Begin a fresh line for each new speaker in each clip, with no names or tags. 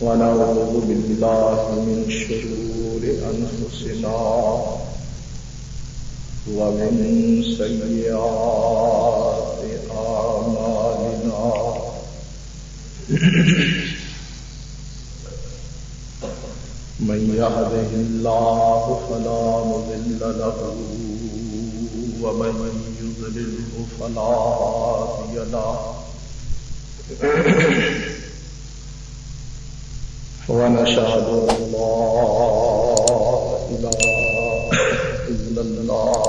ونعوذ بالله من شرور أنفسنا ومن سيئات أعمالنا من يهده الله فلا مضل له ومن يضلله فلا هادي له ونشهد أن لا إله إلا الله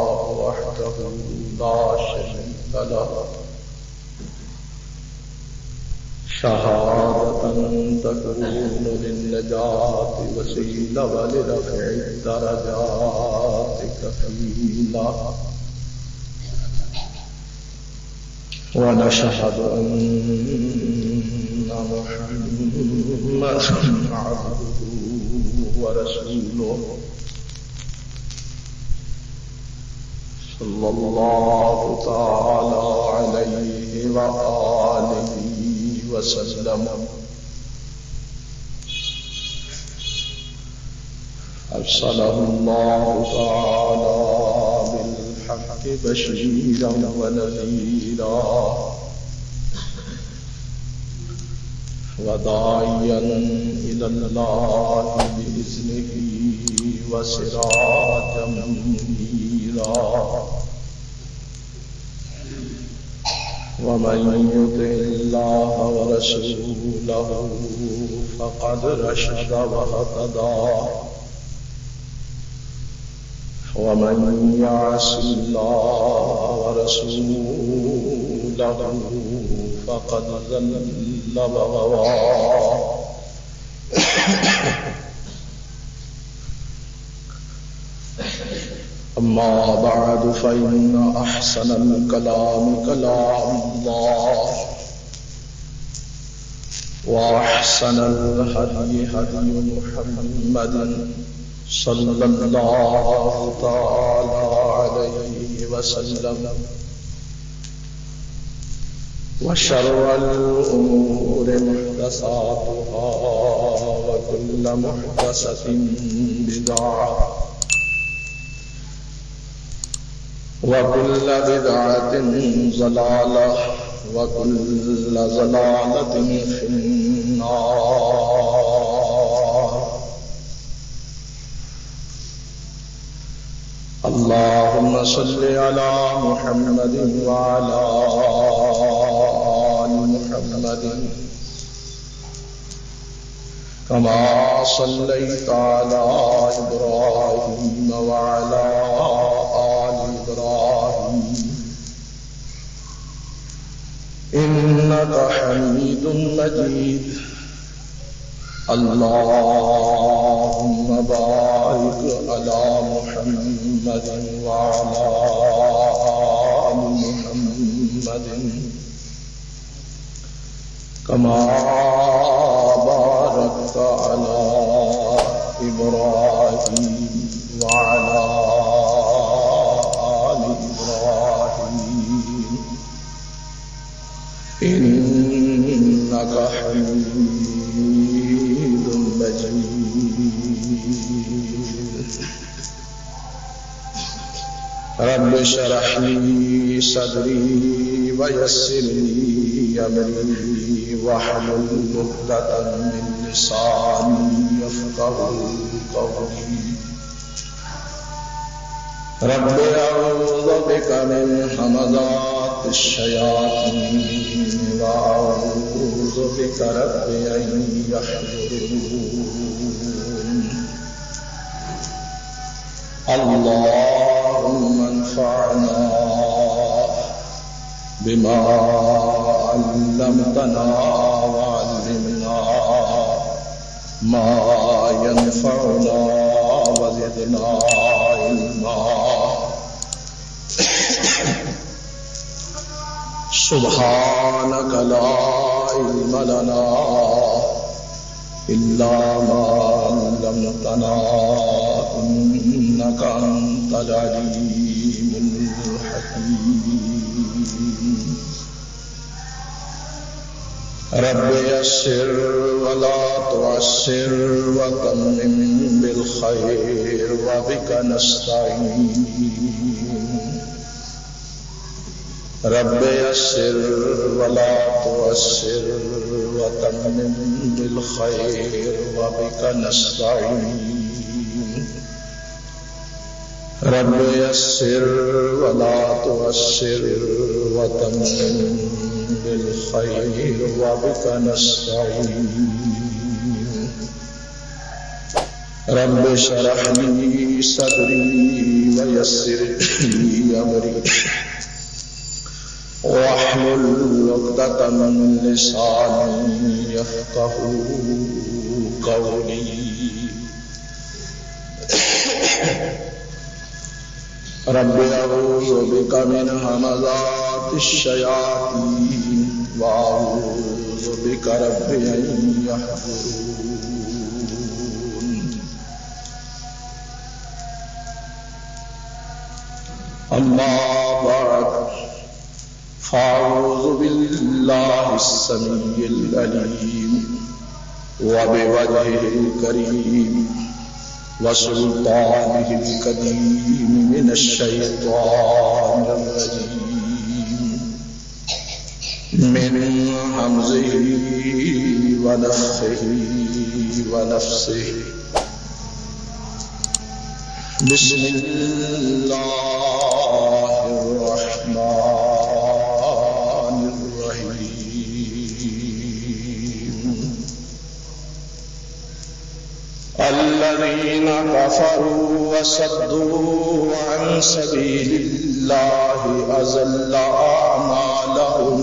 وحده لا شريك له شهادة تكون للنجاة وسيلة ولرفع الدرجات كفيلا ونشهد أن محمدا عبده ورسوله صلى الله تعالى عليه وآله وسلم أرسله الله تعالى بالحق بشيرا ونذيرا وداعيا إلى الله بإذنه وسراجا منيرا ومن يطع الله ورسوله فقد رشد واهتدى ومن يعص الله ورسوله فقد ضل وغوى أما بعد فإن أحسن الكلام كلام الله وأحسن الهدي هدي محمد صلى الله تعالى عليه وسلم وشر الأمور محدثاتها وكل محدثة بدعة وكل بدعة ضلالة وكل ضلالة في النار. اللهم صل على محمد وعلى آل محمد كما صليت على إبراهيم وعلى آل إبراهيم إنك حميد مجيد. اللهم بارك على محمد وعلى آل محمد كما باركت على إبراهيم وعلى آل إبراهيم إنك حميد مجيد. رب اشرح لي صدري ويسر لي أمري واحلل عقدة من لساني يفقهوا قولي. رب أعوذ بك من همزات الشياطين وأعوذ بك رب أن يحضرون. اللهم انفعنا بما علمتنا وعلمنا ما ينفعنا وزدنا علما سبحانك لا علم لنا إلا ما علمتنا إنك أنت العليم الحكيم رب يسر ولا تعسر وتمم بالخير وبك نستعين رب يسر ولا تعسر وتمم بالخير وبك نستعين رب يسر ولا تعسر وتمم بالخير وبك نستعين رب اشرح لي صدري ويسر لي أمري واحلل عقدة من لساني يفقهوا قولي رب أعوذ بك من همزات الشياطين وأعوذ بك رب أن يحضرون أما بعد فأعوذ بالله السميع العليم وبوجهه الكريم وسلطانه القديم من الشيطان الرجيم من همزه ونفخه ونفسه بسم الله الرحمن الرحيم الذين كفروا وصدوا عن سبيل الله أضل أعمالهم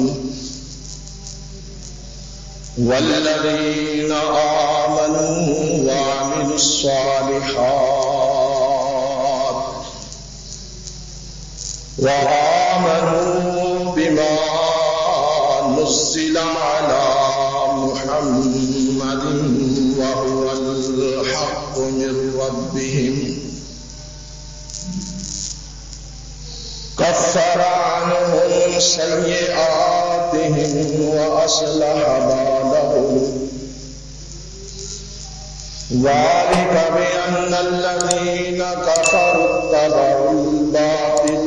والذين آمنوا وعملوا الصالحات وآمنوا بما نزل على محمد وهو الحق من ربهم كفر عنهم سيئاتهم وأصلح بالهم ذلك بأن الذين كفروا اتبعوا الباطل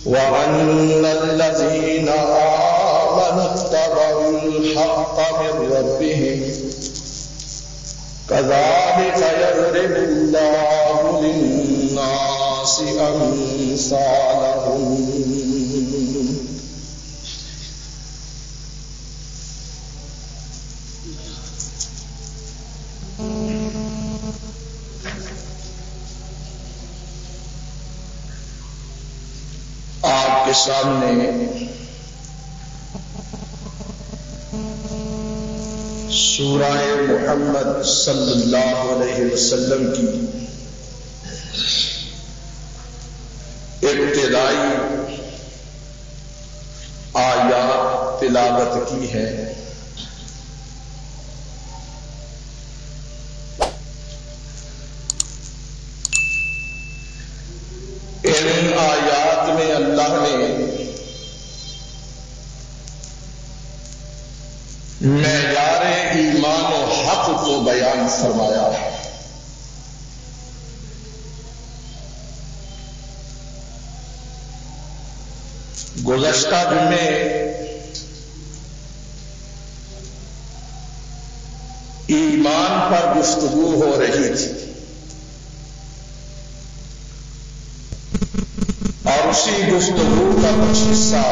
وأن الذين آمنوا اتبعوا الحق من ربهم كذلك يضرب الله للناس أمثالهم آپ کے سامنے سورہ محمد صلی اللہ علیہ وسلم کی ابتدائی آیات تلاوت کی ہے۔ ان آیات میں اللہ نے معیار ایمان و حق کو بیان فرمایا ہے۔ گزشتہ جمعے ایمان پر گفتگو ہو رہی تھی اور اسی گفتگو کا کچھ حصہ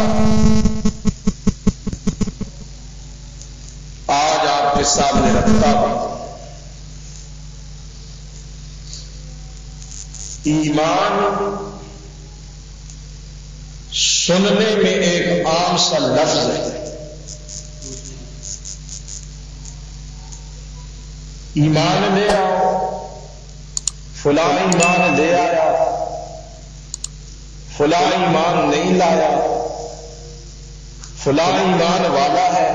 آج آپ کے سامنے رکھتا ہوں۔ ایمان سننے میں ایک عام سا لفظ ہے، ایمان لے آؤ، فلاں ایمان لے آیا، فلاں ایمان نہیں لایا، فلاں ایمان والا ہے،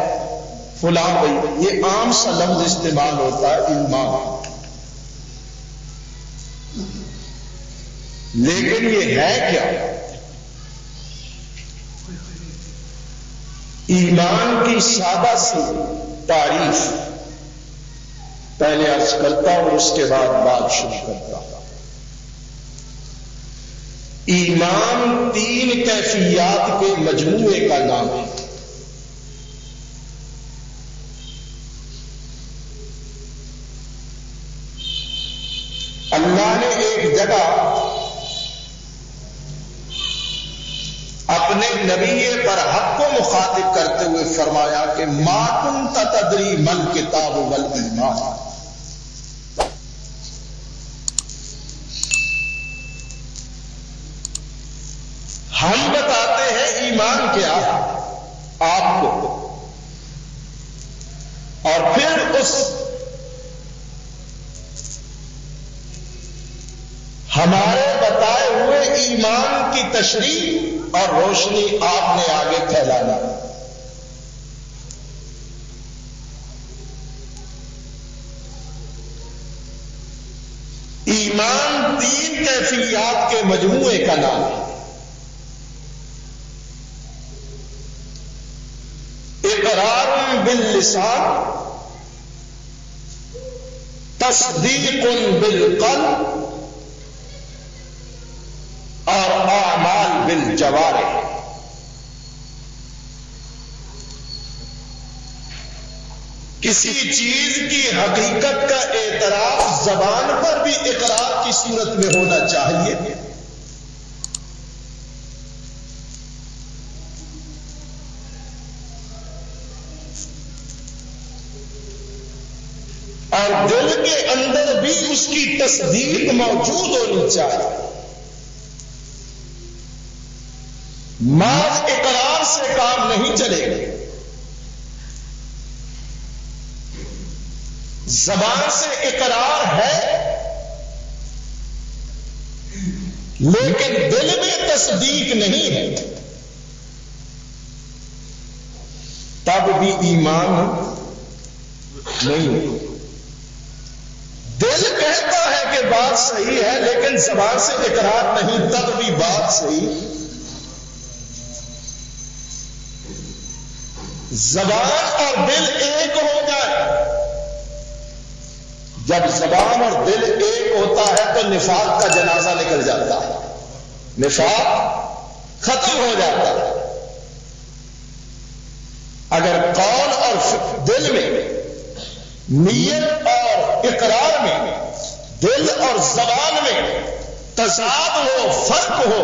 فلاں بھائی، یہ عام سا لفظ استعمال ہوتا ہے ایمان، لیکن یہ ہے کیا؟ ایمان کی سادہ سی تعریف پہلے عرض کرتا ہوں، اس کے بعد بات شروع کرتا ہوں۔ ایمان 3 کیفیات کے مجموعے کا نام ہے۔ اللہ نے ایک جگہ اپنے نبی برحق کو مخاطب کرتے ہوئے فرمایا کہ ما کنت تدری مل کتاب والایمان، ہم بتاتے ہیں ایمان کیا آپ کو، اور پھر اس ہمارے بتائے ہوئے ایمان کی تشریح اور روشنی آپ نے آگے پھیلانا۔ ایمان 3 کیفیات کے مجموعے کا نام ہے۔ اقرار باللسان، تصدیق بالقلب، اور اعمال بالجوارح۔ کسی چیز کی حقیقت کا اعتراف زبان پر بھی اقرار کی صورت میں ہونا چاہیے، اور دل کے اندر بھی اس کی تصدیق موجود ہونی چاہیے۔ محض اقرار سے کام نہیں چلے گا، زبان سے اقرار ہے لیکن دل میں تصدیق نہیں ہے، تب بھی ایمان نہیں۔ دل کہتا ہے کہ بات صحیح ہے لیکن زبان سے اقرار نہیں، تب بھی بات صحیح۔ زبان اور دل ایک ہو جائے، جب زبان اور دل ایک ہوتا ہے تو نفاق کا جنازہ نکل جاتا ہے، نفاق ختم ہو جاتا ہے۔ اگر قول اور دل میں، نیت اور اقرار میں، دل اور زبان میں تضاد ہو، فرق ہو،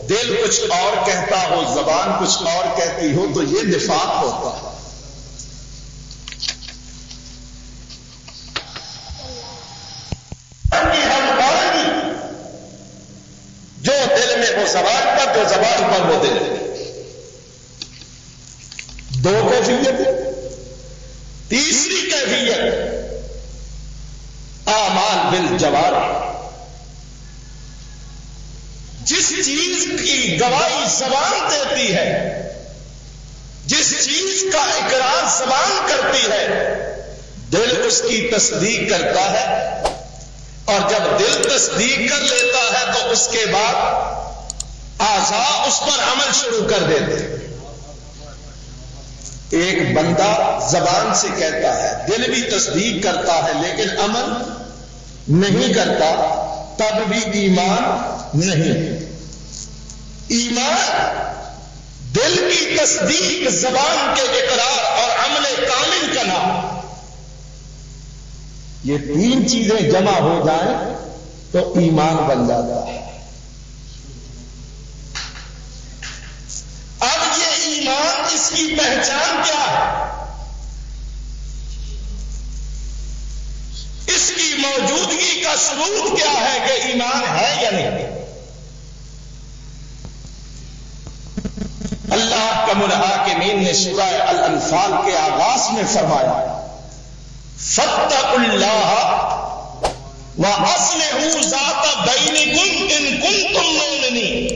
دل کچھ اور کہتا ہو، زبان کچھ اور کہتی ہو، تو یہ نفاق ہوتا ہے۔ جو دل میں وہ زبان پر، جو زبان پر وہ دل میں، 2 کیفیت۔ تیسری کیفیت اعمال بالجوارح، جس چیز کی گواہی زبان دیتی ہے، جس چیز کا اقرار زبان کرتی ہے، دل اس کی تصدیق کرتا ہے، اور جب دل تصدیق کر لیتا ہے تو اس کے بعد اعضاء اس پر عمل شروع کر دیتے ہیں۔ ایک بندہ زبان سے کہتا ہے، دل بھی تصدیق کرتا ہے لیکن عمل نہیں کرتا، تب بھی ایمان نہیں۔ ایمان دل کی تصدیق، زبان کے اقرار اور عمل کامل کا نام۔ یہ 3 چیزیں جمع ہو جائیں تو ایمان بن جاتا ہے۔ اب یہ ایمان، اس کی پہچان کیا ہے؟ اس کی موجودگی کا ثبوت کیا ہے کہ ایمان ہے یا نہیں؟ اللہ کا الحاکمین نے سورہ الانفال کے آغاز میں فرمایا، فاتقوا اللہ وَأَصْلِحُوا ذَاتَ بَيْنِكُمْ إِن كُنتُم مُؤْمِنِينَ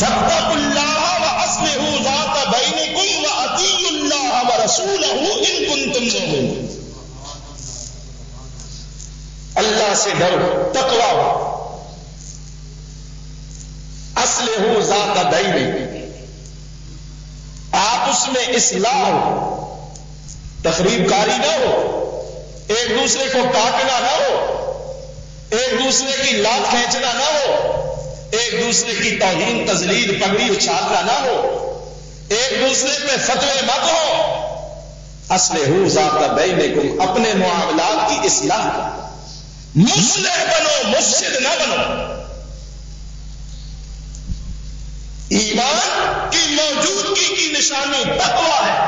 فَاتَّقُوا اللَّهَ وَأَصْلِحُوا ذَاتَ بَيْنِكُمْ وَأَطِيعُوا اللَّهَ وَرَسُولَهُ إِن كُنتُم مُؤْمِنِينَ۔ اللہ سے ڈرو، تقویٰ ہو۔ اصلحوا ذات بینکم، آپس میں اصلاح ہو، تخریب کاری نہ ہو، ایک دوسرے کو کاٹنا نہ ہو، ایک دوسرے کی لات کھینچنا نہ ہو، ایک دوسرے کی توہین تذلیل پگڑی اچھالنا نہ ہو، ایک دوسرے پہ فتوے مت ہو۔ اصلحوا ذات بینکم، اپنے معاملات کی اصلاح کرو، مصلح بنو، مفسد نہ بنو۔ ایمان کی موجودگی کی نشانی تقویٰ ہے،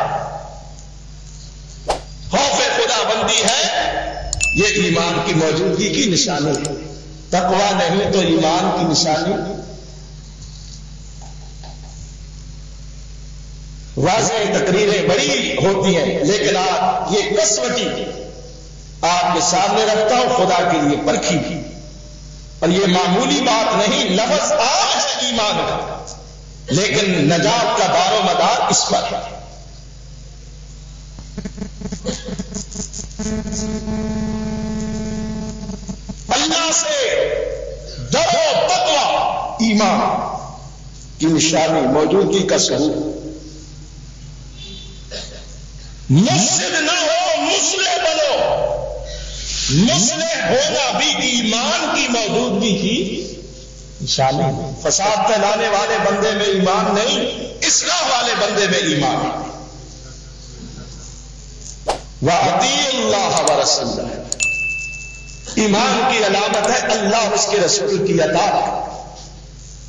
خوف خدا بندی ہے، یہ ایمان کی موجودگی کی نشانی ہے۔ تقویٰ نہیں تو ایمان کی نشانی واضح تقریریں بڑی ہوتی ہیں، لیکن آپ یہ کسوٹی آپ کے سامنے رکھتا ہوں خدا کے لیے پرکھی بھی، اور یہ معمولی بات نہیں، لفظ عام ہے ایمان کا، لیکن نجات کا دار و مدار اس پر ہے۔ اللہ سے ڈرو، تقویٰ ایمان کی نشانی، موجودگی کا ثبوت۔ مفسد نہ ہو، مصلح بنو۔ مصلح ہونا بھی ایمان کی موجودگی کی نشانی ہے۔ فساد پھیلانے والے بندے میں ایمان نہیں، اصلاح والے بندے میں ایمان ہے۔ وَأَطِیعُوا اللَّهَ وَرَسُولَهُ، ایمان کی علامت ہے اللہ اور اس کے رسول کی اطاعت۔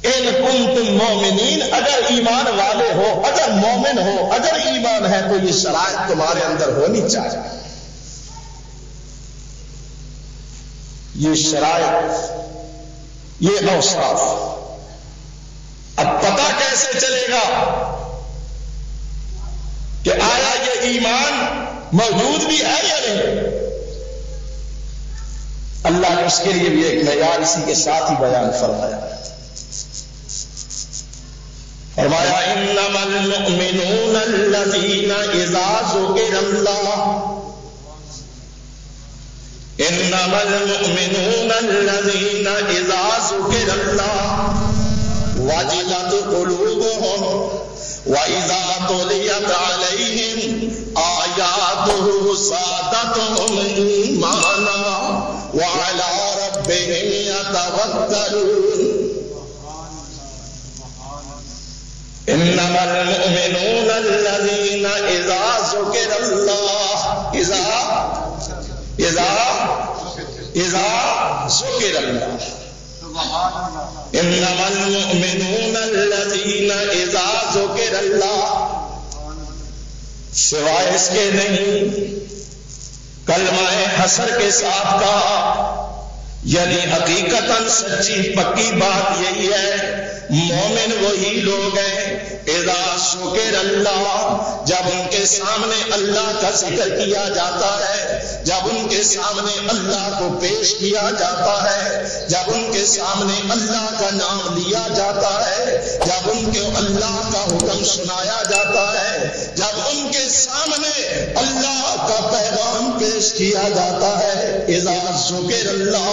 ان کنتم مومنین، اگر ایمان والے ہو، اگر مومن ہو، اگر ایمان ہے تو یہ شرائط تمہارے اندر ہونی چاہیے۔ یہ شرائط، یہ اوصاف، اب پتہ کیسے چلے گا کہ آیا یہ ایمان موجود بھی ہے یا نہیں؟ اللہ نے اس کے لیے بھی ایک معیار اسی کے ساتھ ہی بیان فرمایا۔ فرمایا انما المؤمنون الذین اذا ذکر اللہ، انما المؤمنون الذین اذا ذکر اللہ وجلت قلوبهم وَإِذَا تُلِيَتْ عَلَيْهِمْ آيَاتُهُ زَادَتْهُمْ إِيمَانًا وَعَلَىٰ رَبِّهِمْ يَتَوَكَّلُونَ۔ إِنَّمَا الْمُؤْمِنُونَ الَّذِينَ إِذَا ذُكِرَ اللَّهُ، إِذَا ذُكِرَ اللَّهُ، انما المؤمنون الذین اذا ذکر اللہ، سوائے اس کے نہیں، کلمہ حسر کے ساتھ کہا، یعنی حقیقتاً سچی پکی بات یہی ہے، مومن وہی لوگ ہیں اذا ذکر اللہ، جب ان کے سامنے اللہ کا ذکر کیا جاتا ہے، جب ان کے سامنے اللہ کو پیش کیا جاتا ہے، جب ان کے سامنے اللہ کا نام لیا جاتا ہے، جب ان کو اللہ کا حکم سنایا جاتا ہے، جب ان کے سامنے اللہ کا پیغام پیش کیا جاتا ہے، اذا ذکر اللہ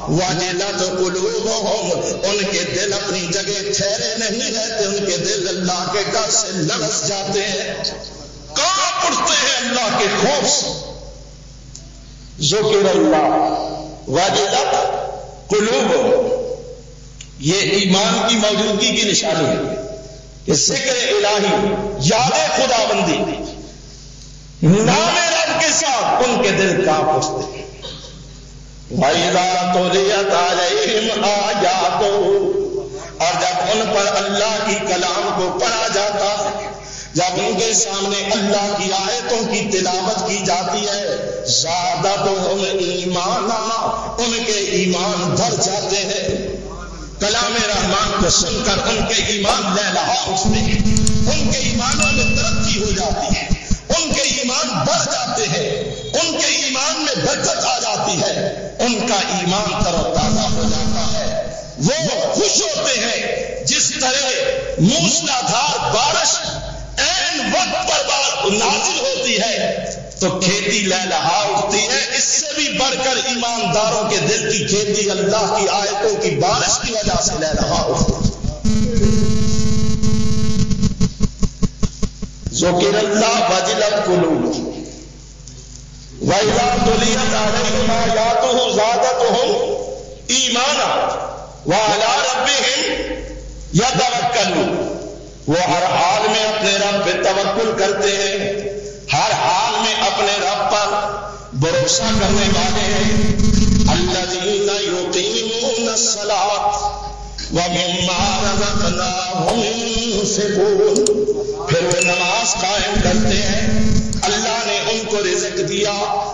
وجلت قلوبهم، ان کے دل اپنی جگہ ٹھہرے نہیں رہتے، ان کے دل اللہ کے ڈر سے لرز جاتے ہیں، کانپ اٹھتے ہیں اللہ کے خوف سے۔ ذکر اللہ وجلت قلوبهم، یہ ایمان کی موجودگی کی نشانی ہے کہ ذکر الہی، یاد خدا بندی، نام رب کے ساتھ ان کے دل کانپ اٹھتے ہیں۔ وَإِذَا تُلِيَتْ عَلَيْهِمْ آيَاتُهُ، اور جب ان پر اللہ کی کلام کو پڑھا جاتا ہے، جب ان کے سامنے اللہ کی آیتوں کی تلاوت کی جاتی ہے، زادتہم ایمانا، ان کے ایمان بڑھ جاتے ہیں۔ کلام رحمان کو سن کر ان کے ایمان لہلہا اٹھتے ہیں، ان کے ایمانوں میں ترقی ہو جاتی ہے، ان کے ایمان بڑھ جاتے ہیں۔ کا ایمان تر و تازہ ہو جاتا ہے، وہ خوش ہوتے ہیں جس طرح موسلادھار بارش عین وقت پر نازل ہوتی ہے تو کھیتی لہلہا اٹھتی ہے۔ اس سے بھی بڑھ کر ایمانداروں کے دل کی کھیتی اللہ کی آیتوں کی بارش کی وجہ سے لہلہا اٹھتی ہے۔ ذکر اللہ وجلت قلوبہم وَإِذَا تُلِيَتْ عَلَيْهِمْ آيَاتُهُ زَادَتْهُمْ ایمانا وَعَلَىٰ رَبِّهِمْ يَتَوَكَّلُونَ، وہ ہر حال میں اپنے رب پہ توکل کرتے ہیں، ہر حال میں اپنے رب پر بھروسہ کرنے والے ہیں۔ الَّذِينَ يُقِيمُونَ الصَّلَاةَ وَمِمَّا رَزَقْنَاهُمْ يُنْفِقُونَ، پھر وہ نماز قائم کرتے ہیں، اللہ نے ان کو رزق دیا،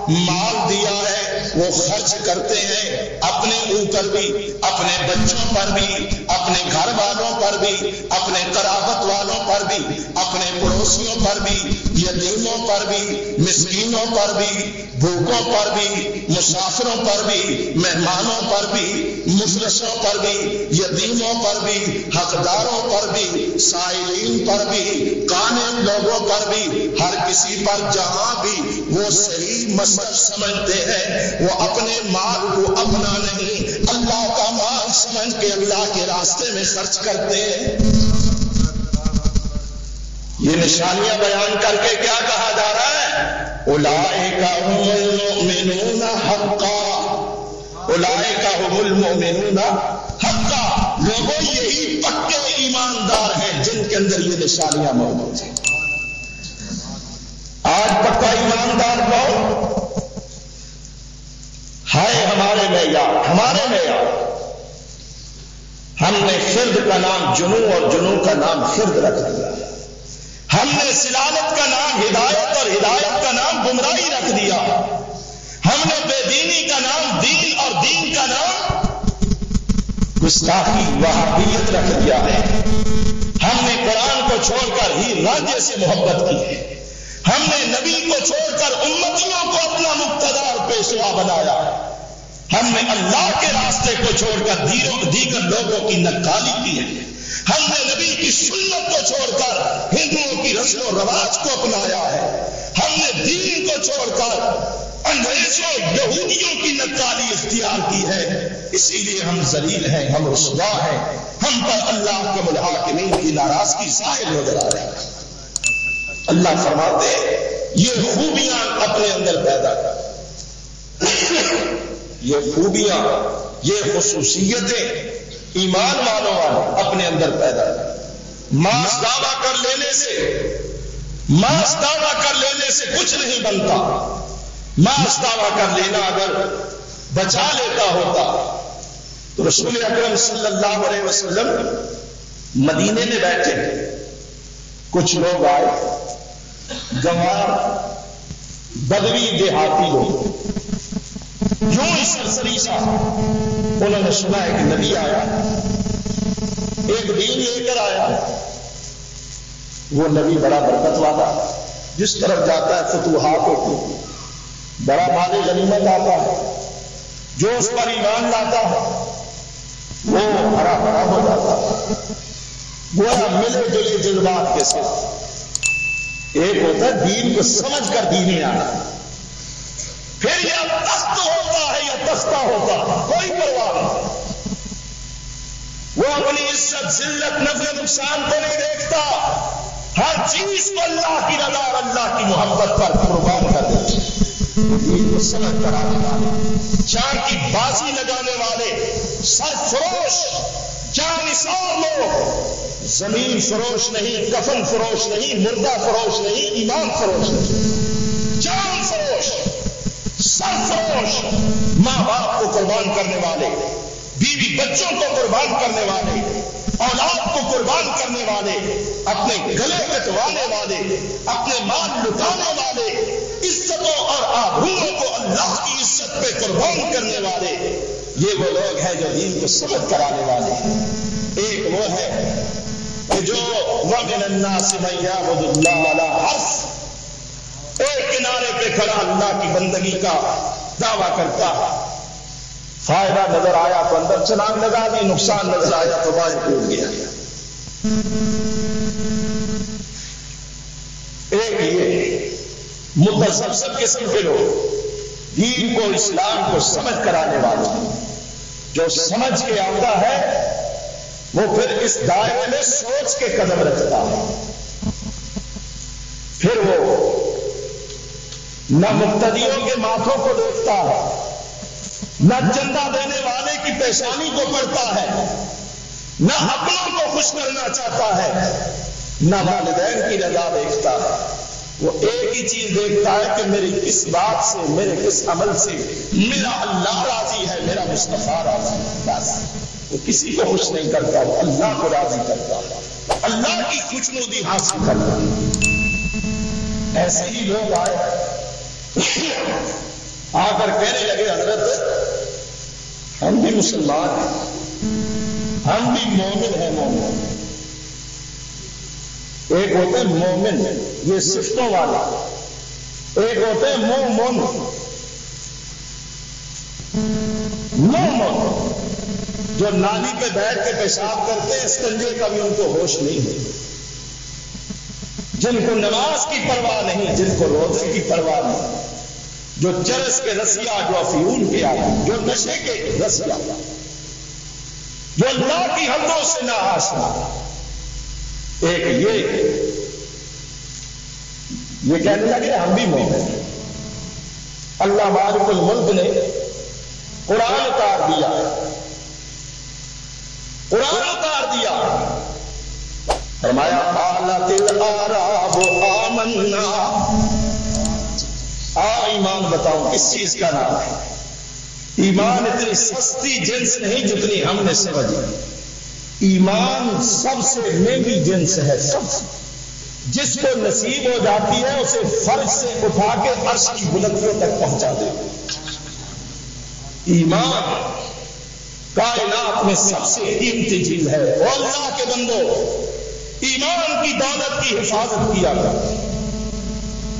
مال دیا ہے، وہ خرچ کرتے ہیں اپنے اوپر بھی، اپنے بچوں پر بھی، اپنے گھر والوں پر بھی، اپنے قرابت والوں پر بھی، اپنے پڑوسیوں پر بھی، یتیموں پر بھی، مسکینوں پر بھی، بھوکوں پر بھی، مسافروں پر بھی، مہمانوں پر بھی، مفلسوں پر بھی، یتیموں پر بھی، حقداروں پر بھی، سائلین پر بھی، قانع لوگوں پر بھی، ہر کسی پر جہاں بھی وہ صحیح مصرف سمجھتے ہیں، وہ اپنے مال کو اپنا نہیں اللہ کا مال سمجھ کے اللہ کے راستے میں خرچ کرتے ہیں۔ یہ نشانیاں بیان کر کے کیا کہا جا رہا ہے؟ اولئک هم المؤمنون حقا، اولئک هم المؤمنون حقا، لوگوں یہی پکے ایماندار ہیں جن کے اندر یہ نشانیاں موجود ہیں۔ آج پکا ایماندار کون؟ ہے ہمارے معیار، ہمارے معیار۔ ہم نے خرد کا نام جنو اور جنو کا نام خرد رکھ دیا، ہم نے سلالت کا نام ہدایت اور ہدایت کا نام گمراہی رکھ دیا، ہم نے بے دینی کا نام دین اور دین کا نام گستاخی وہابیت رکھ دیا ہے، ہم نے قرآن کو چھوڑ کر ہی راجے سے محبت کی ہے، ہم نے نبی کو چھوڑ کر امتیوں کو اپنا مقتدا اور پیشوا بنایا، ہم نے اللہ کے راستے کو چھوڑ کر دیگر لوگوں کی نکالی کی ہے، ہم نے نبی کی سنت کو چھوڑ کر ہندوؤں کی رسم و رواج کو اپنایا ہے، ہم نے دین کو چھوڑ کر انگریزوں یہودیوں کی نکالی اختیار کی ہے۔ اسی لیے ہم ذلیل ہیں، ہم رسوا ہیں، ہم پر اللہ کے ملحاکمین کی ناراضگی ظاہر نظر آ رہی ہے۔ اللہ فرماتے ہیں یہ خوبیاں اپنے اندر پیدا کر، یہ خوبیاں، یہ خصوصیتیں ایمان والوں والے اپنے اندر پیدا کر۔ ماس دعویٰ کر لینے سے کچھ نہیں بنتا، ماس دعویٰ کر لینا اگر بچا لیتا ہوتا تو رسول اکرم صلی اللہ علیہ وسلم مدینے میں بیٹھے، کچھ لوگ آئے، گنوار بدوی دیہاتی لوگ، یوں ہی سرسری سا انہوں نے سنا ہے کہ نبی آیا، ایک دین لے کر آیا، وہ نبی بڑا برکت والا، جس طرف جاتا ہے فتوحات ہوتی، بڑا مال غنیمت آتا ہے، جو اس پر ایمان لاتا ہے وہ ہرا بھرا ہو جاتا ہے، وہ ملے جلے جذبات کے ساتھ۔ ایک ہوتا ہے دین کو سمجھ کر دین میں آنا، پھر یا تخت ہوتا ہے یا تختہ ہوتا ہے، کوئی پرواہ نہیں، وہ اپنی عزت ذلت نفع نقصان کو نہیں دیکھتا، ہر چیز کو اللہ کی رضا اور اللہ کی محبت پر قربان کر دیتا، دین کو سمجھ کر آنے والے، چاند کی بازی لگانے والے، سرفروش جانثار لوگ، زمین فروش نہیں، کفن فروش نہیں، مردہ فروش نہیں، ایمان فروش نہیں، جان فروش، سرفروش، ماں باپ کو قربان کرنے والے، بیوی بچوں کو قربان کرنے والے، اولاد کو قربان کرنے والے، اپنے گلے کٹوانے والے، اپنے مال لٹانے والے، عزتوں اور آبروؤں کو اللہ کی عزت پہ قربان کرنے والے، یہ وہ لوگ ہیں جو دین کو سمجھ کر آنے والے ہیں۔ ایک وہ ہے کہ جو وَمِنَ النَّاسِ مَن يَعْبُدُ اللَّهَ عَلَىٰ حَرْفٍ، ایک کنارے پہ کھڑا اللہ کی بندگی کا دعویٰ کرتا ہے، فائدہ نظر آیا تو اندر چھلانگ لگا دی، نقصان نظر آیا تو باہر کود گیا۔ ایک یہ متسبسب قسم کے لوگ، دین کو اسلام کو سمجھ کر آنے والے، جو سمجھ کے آتا ہے وہ پھر اس دائرے میں سوچ کے قدم رکھتا ہے، پھر وہ نہ مقتدیوں کے ماتھوں کو دیکھتا ہے، نہ چندہ دینے والے کی پیشانی کو پڑھتا ہے، نہ اپنوں کو خوش کرنا چاہتا ہے، نہ والدین کی رضا دیکھتا ہے۔ وہ ایک ہی چیز دیکھتا ہے کہ میری کس بات سے، میرے کس عمل سے میرا اللہ راضی ہے، میرا مصطفیٰ راضی ہے۔ بس وہ کسی کو خوش نہیں کرتا، وہ اللہ کو راضی کرتا ہے، اللہ کی خوشنودی حاصل کرتا ہے۔ ایسے ہی لوگ آئے، آ کر کہنے لگے حضرت ہم بھی مسلمان ہیں، ہم بھی مومن ہیں۔ مومن ایک ہوتے ہیں مومن، یہ صفتوں والا، ایک ہوتے ہیں مومن۔ مومن جو نالی پہ بیٹھ کے پیشاب کرتے ہیں، استنجے کا بھی ان کو ہوش نہیں ہے، جن کو نماز کی پرواہ نہیں، جن کو روزے کی پرواہ نہیں، جو چرس کے رسیا، جو افیون کے عادی، جو نشے کے رسیا، جو اللہ کی حدوں سے نہ آشنا۔ ایک یہ کہنے لگے ہم بھی مومن ہیں۔ اللہ مالک الملک نے قرآن اتار دیا، قرآن اتار دیا، فرمایا قالت الاعراب آمنا۔ ایمان بتاؤ کس چیز کا نام ہے؟ ایمان اتنی سستی جنس نہیں جتنی ہم نے سمجھی۔ ایمان سب سے مہنگی جنس ہے، سب سے جس کو نصیب ہو جاتی ہے اسے فرش سے اٹھا کے عرش کی بلندیوں تک پہنچا دے۔ ایمان کائنات میں سب سے قیمتی چیز ہے۔ اور اللہ کے بندو، ایمان کی دولت کی حفاظت کیا کرو،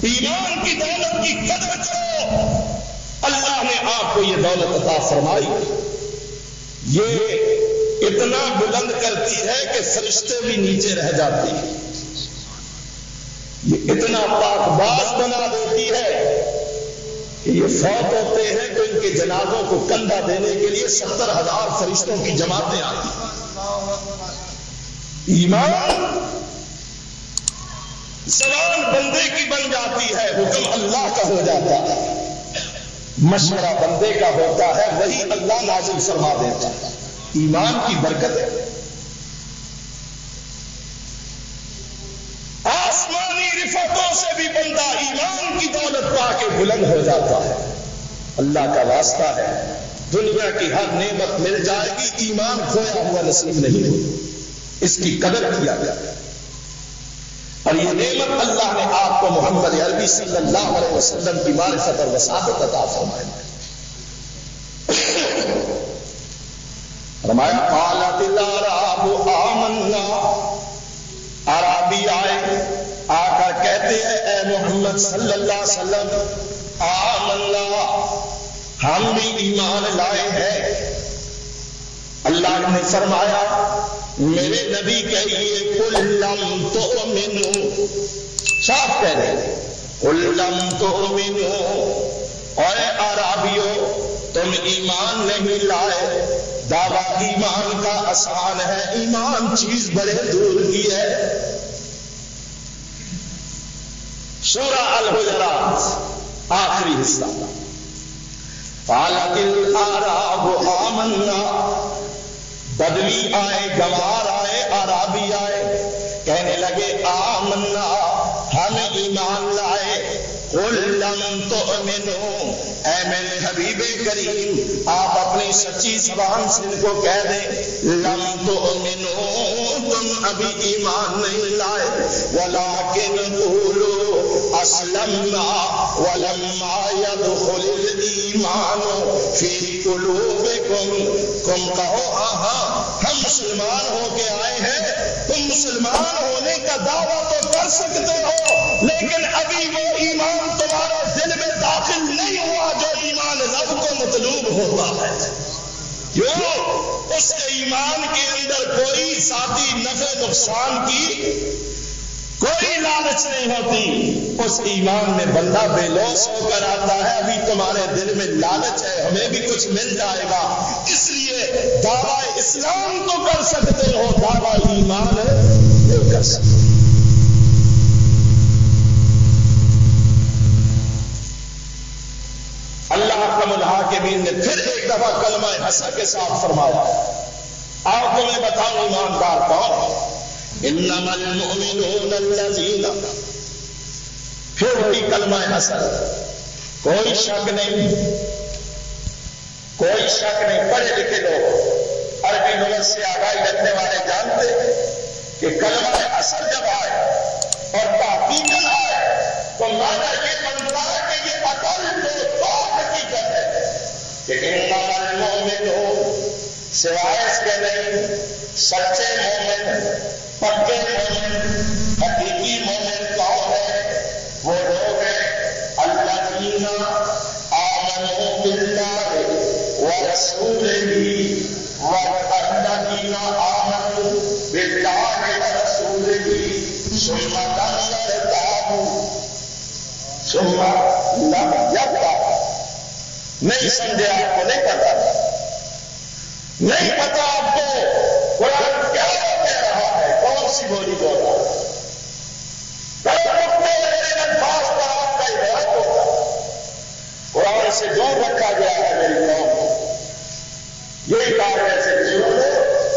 ایمان کی دولت کی قدر کرو۔ اللہ نے آپ کو یہ دولت عطا فرمائی، یہ اتنا بلند کرتی ہے کہ فرشتے بھی نیچے رہ جاتے ہیں، یہ اتنا پاک باز بنا دیتی ہے کہ یہ فوت ہوتے ہیں تو ان کے جنازوں کو کندھا دینے کے لیے 70,000 فرشتوں کی جماعتیں آتی ہیں۔ ایمان زبان بندے کی بن جاتی ہے، حکم اللہ کا ہو جاتا ہے، مشورہ بندے کا ہوتا ہے، وہی اللہ نازل فرما دیتا ہے۔ ایمان کی برکت ہے۔ آسمانی رفتوں سے بھی بندہ ایمان کی دولت پا کے بلند ہو جاتا ہے۔ اللہ کا واسطہ ہے، دنیا کی ہر نعمت مل جائے گی، ایمان کھویا ہوا نصیب نہیں ہوگی، اس کی قدر کیا جائے۔ اور یہ نعمت اللہ نے آپ کو محمد عربی صلی اللہ علیہ وسلم کی معرفت اور وساطت عطا فرمائی۔ فرمایا قالت الاعراب آمنا، عربی آئے آ کر کہتے ہیں اے محمد صلی اللہ علیہ وسلم آمنا، ہم بھی ایمان لائے ہیں۔ اللہ نے فرمایا میرے نبی کہیے قل لم تؤمنوا، صاف کہہ رہے ہیں قل لم تؤمنوا، اور عربیوں تم ایمان نہیں لائے۔ دعویٰ ایمان کا آسان ہے، ایمان چیز بڑے دور کی ہے۔ سورہ الحجرات آخری حصہ، قالت الاعراب آمنا، بدوی آئے، گوار آئے، عربی آئے، کہنے لگے آمنا، ہم ایمان لائے۔ قل لم تؤمنوا، اے میرے حبیب کریم آپ اپنی سچی زبان سے ان کو کہہ دیں لم تؤمنوا، تم ابھی ایمان نہیں لائے، ولکن قولوا اسلمنا ولما يدخل الایمان فی قلوبکم، تم کہو ہاں ہم مسلمان ہو کے آئے ہیں۔ تم مسلمان ہونے کا دعویٰ تو کر سکتے ہو، لیکن ابھی وہ ایمان تمہارے دل میں داخل نہیں ہوا جو ایمان رب کو مطلوب ہوتا ہے۔ کیوں؟ اس ایمان کے اندر کوئی ذاتی نفع نقصان کی کوئی لالچ نہیں ہوتی. اس ایمان میں بندہ بے لوث ہو کر آتا ہے. ابھی تمہارے دل میں لالچ ہے ہمیں بھی کچھ مل جائے گا، اس لیے دعویٰ اسلام تو کر سکتے ہو، دعویٰ ایمان نہیں کر سکتے. اللہ حکم الحاکمین نے پھر ایک دفعہ کلمہ حسن کے ساتھ فرمایا، آپ تمہیں بتاؤ ایماندار کون؟ انما المؤمنون الذین، پھر وہی کلمہ حسن. کوئی شک نہیں، کوئی شک نہیں. پڑھے لکھے لوگ عربی لغت سے آگاہی رکھنے والے جانتے کہ کلمہ حسن جب آئے اور تحقیق آئے تو معنی یہ بنتا ہے کہ یہ اصل تو حقیقت ہے کہ انما المؤمنون، سوائے اس کے نہیں، سچے مومن، پکے مومن، حقیقی مومن کون ہے؟ وہ لوگ ہیں الذین آمنوا باللہ ورسولہ والذین آمنوا باللہ ورسولہ ثم لم يرتابوا ثم لم يرتابوا. نہیں سمجھے؟ آپ کو نہیں پتا؟ نہیں پتا آپ کو قرآن کیا کہہ رہا ہے؟ کون سی بولی بول رہا ہے؟ آپ کا ہدایت ہوگا. قرآن سے دور رکھا گیا ہے میری قوم کو. یہی کام ایسے جیو لو،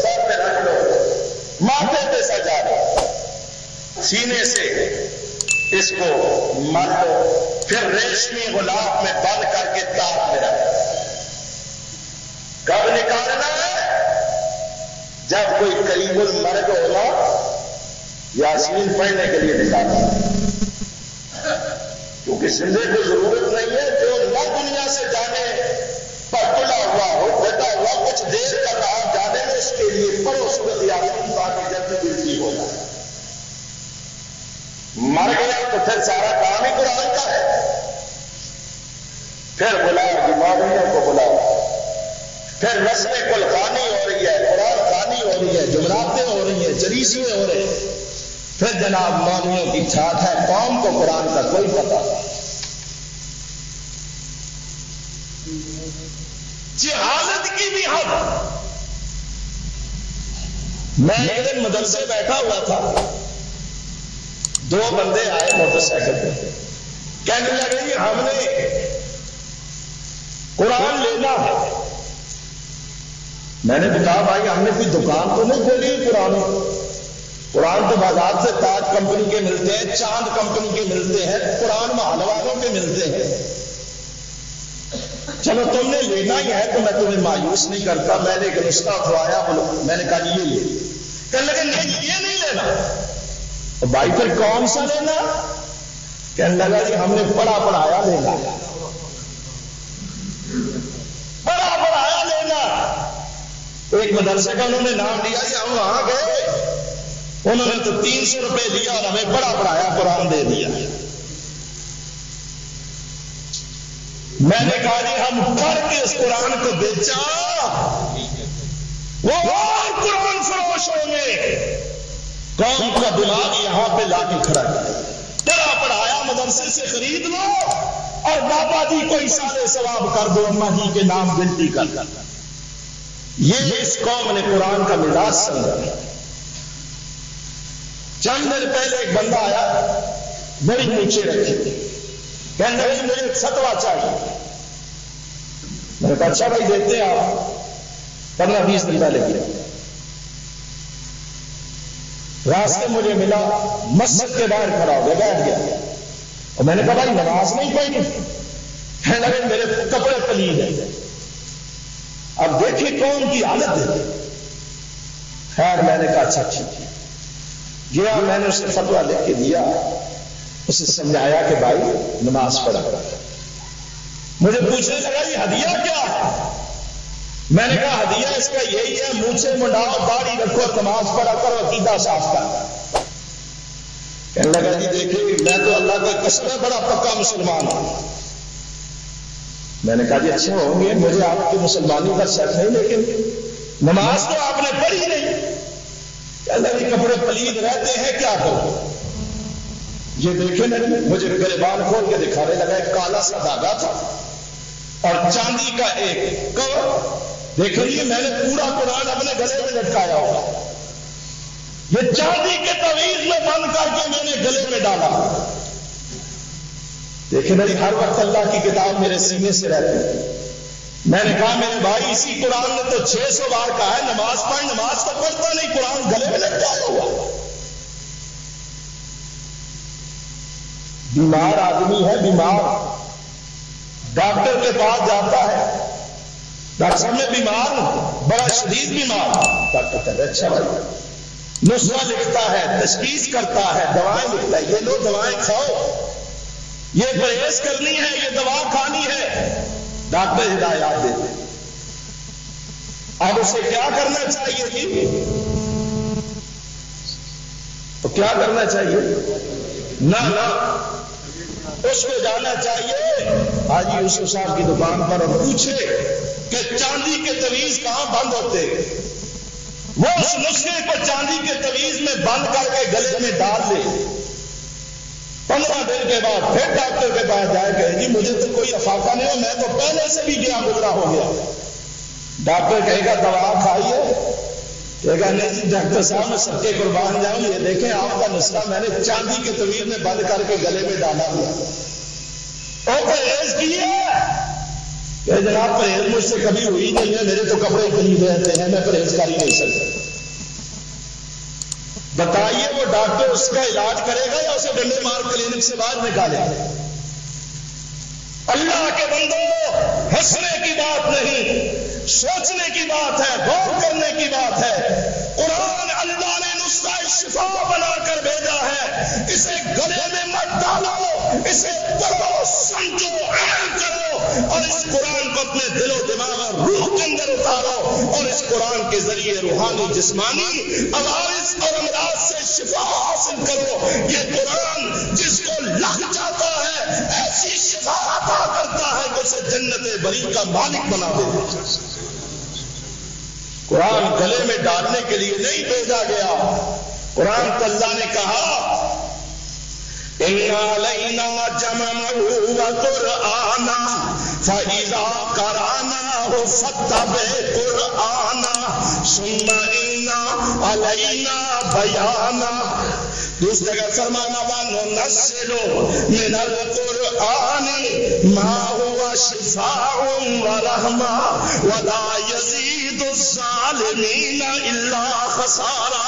سر پہ رکھ لو، ماتھے پہ سجا دو، سینے سے اس کو مر لو، پھر ریشمی غلاف میں بند کر کے تاپ میں رکھ. کب نکالنا ہے؟ جب کوئی قریب المرگ ہونا، یاسین پڑھنے کے لیے نکالنا ہے. کیونکہ زندے کو ضرورت نہیں ہے، جو نہ دنیا سے جانے پر تلا ہوا ہو، بیٹا ہوا کچھ دیر کر رہا جانے میں، اس کے لیے پڑھو سورت یاسین تاکہ جلدی ملتی ہو جائے. مر گیا تو پھر سارا کام ہی قرآن کا ہے. پھر بلاؤ بیماریوں کو بلاؤ، پھر رسم کل خانی ہو رہی ہے، قرآن خانی ہو رہی ہے، جملاتیں ہو رہی ہیں، جریسیے ہو رہے ہیں. پھر جناب مولویوں کی چھاٹ ہے، قوم کو قرآن کا کوئی پتہ نہیں. جہالت کی بھی حد. میں ایک دن مدرسے بیٹھا ہوا تھا، دو بندے آئے موٹر سائیکل پہ، کہنے لگے ہم نے قرآن لینا ہے. میں نے کہا بھائی ہم نے کوئی دکان تو نہیں کھولی قرآن تو بازار سے تاج کمپنی کے ملتے ہیں، چاند کمپنی کے ملتے ہیں، قرآن محل والوں کے ملتے ہیں. چلو تم نے لینا ہی ہے تو میں تمہیں مایوس نہیں کرتا. میں نے ایک نسخہ اٹھوایا، میں نے کہا یہ لے. کہنے لگے نہیں یہ نہیں لینا. بھائی پھر کون سا لینا؟ کہنے لگا جی ہم نے پڑھا پڑھایا لینا. پڑھا پڑھایا لینا. ایک مدرسے کا انہوں نے نام لیا جی، ہم وہاں گئے، انہوں نے تو 300 روپے دیا اور ہمیں پڑھا پڑھایا قرآن دے دیا. میں نے کہا جی ہم پڑھ کے اس قرآن کو بیچا، وہ اور قرآن فروش ہوں گے. قوم کا دماغ یہاں پہ لا کے کھڑا کیا. پڑھا پڑھایا مدرسے سے خرید لو اور بابا جی کو اشارے ثواب کر دو، اما جی کے نام گنتی کر. یہ اس قوم نے قرآن کا مزاج سمجھا. چند دن پہلے ایک بندہ آیا، بڑی نیچے رکھی تھی، کہنے لگے مجھے فتوا چاہیے. میں نے کہا اچھا بھائی دیتے ہیں آپ. 15-20 دن پہلے کیا. راستے مجھے ملا، مسجد کے باہر کھڑا ہو گیا، بیٹھ گیا. اور میں نے کہا بھائی نماز نہیں پڑھی؟ کہنے لگے میرے کپڑے پلید ہیں. اب دیکھیے کون کی حالت ہے. خیر میں نے کہا اچھا ٹھیک ہے. گیا میں نے اسے فتوا لکھ کے دیا، اسے سمجھایا کہ بھائی نماز پڑھا. مجھے پوچھنے لگا یہ ہدیہ کیا ہے؟ میں نے کہا ہدیہ اس کا یہی ہے، مونچھے منڈاؤ، داڑھی رکھو، نماز پڑھا کرو، عقیدہ صاف کر. کہنے لگا جی دیکھیے میں تو اللہ کا قسم ہے بڑا پکا مسلمان ہوں. میں نے کہا جی اچھے ہوں گے، مجھے آپ کی مسلمانی کا شک نہیں، لیکن نماز تو آپ نے پڑھی نہیں۔ اللہ کے کپڑے پلید رہتے ہیں، کیا کروں؟ یہ دیکھیں نا، مجھے گریبان کھول کے دکھانے لگا، ایک کالا سا دھاگا تھا اور چاندی کا ایک کور۔ دیکھیں یہ میں نے پورا قرآن اپنے گلے میں لٹکایا ہوگا، یہ چاندی کے تعویذ میں بند کر کے میں نے گلے میں ڈالا۔ دیکھیں میری ہر وقت اللہ کی کتاب میرے سینے سے رہتی ہے۔ میں نے کہا میرے بھائی اسی قرآن نے تو 600 بار کہا ہے نماز پڑھ، نماز تو پڑھتا نہیں، قرآن گلے میں لٹکایا ہوا۔ بیمار آدمی ہے، بیمار، ڈاکٹر کے پاس جاتا ہے، ڈاکٹر صاحب میں بیمار ہوں، بڑا شدید بیمار، ڈاکٹر کہتا ہے اچھا بھائی، نسخہ لکھتا ہے، تشخیص کرتا ہے، دوائیں لکھتا ہے، یہ لو دوائیں کھاؤ، یہ پرہیز کرنی ہے، یہ دوا کھانی ہے، ڈاکٹر ہدایات دیتے ہیں۔ اب اسے کیا کرنا چاہیے جی؟ تو کیا کرنا چاہیے؟ نہ اس کو جانا چاہیے حاجی یوسف صاحب کی دکان پر اور پوچھے کہ چاندی کے تعویذ کہاں بند ہوتے، وہ اس نسخے کو چاندی کے تعویذ میں بند کر کے گلے میں ڈال لے، 15 دن کے بعد پھر ڈاکٹر کے پاس جائے کہ جی مجھے تو کوئی افاقہ نہیں ہو، میں تو پہلے سے بھی گیا گزرا ہو گیا۔ ڈاکٹر کہے گا دوا کھائیے، کہے گا نہیں جی ڈاکٹر صاحب میں سب کے قربان جاؤں، یہ دیکھیں آپ کا نسخہ میں نے چاندی کے تعویذ میں بند کر کے گلے میں ڈالا ہوا، اور پرہیز کیے کہ جناب پرہیز مجھ سے کبھی ہوئی نہیں ہے، میرے تو کپڑے خرید رہتے ہیں، میں پرہیز کر ہی نہیں سکتا۔ بتائیے وہ ڈاکٹر اس کا علاج کرے گا یا اسے ڈنڈے مار کلینک سے باہر نکالے گا؟ اللہ کے بندوں، ہنسنے کی بات نہیں، سوچنے کی بات ہے، غور کرنے کی بات ہے۔ قرآن اللہ نے نسخہ شفا بنا کر بھیجا ہے، اسے گلے میں مت ڈالو، اسے پڑھو، سمجھو، عمل کرو، اور اس قرآن کو اپنے دل و دماغ اور روح کے اندر اتارو، اور اس قرآن کے ذریعے روحانی جسمانی عوارض اور امراض سے شفا حاصل کرو۔ یہ قرآن جس کو لگ جاتا ہے ایسی شفا عطا کرتا ہے کہ اسے جنت بری کا مالک بنا دیتا۔ قرآن گلے میں ڈالنے کے لیے نہیں بھیجا گیا، قرآن تو اللہ نے کہا اِنَّ عَلَيْنَا جَمْعَهُ وَقُرْآنًا فَإِذَا قَرَأْنَاهُ فَاتَّبِعْ قُرْآنَهُ ثُمَّ إِنَّ عَلَيْنَا بَيَانَهُ۔ دوسری جگہ فرمانا وَنُنَزِّلُ مِنَ الْقُرْآنِ مَا هُوَ شِفَاءٌ وَرَحْمَةٌ وَلَا يَزِيدُ الظَّالِمِينَ إِلَّا خَسَارًا۔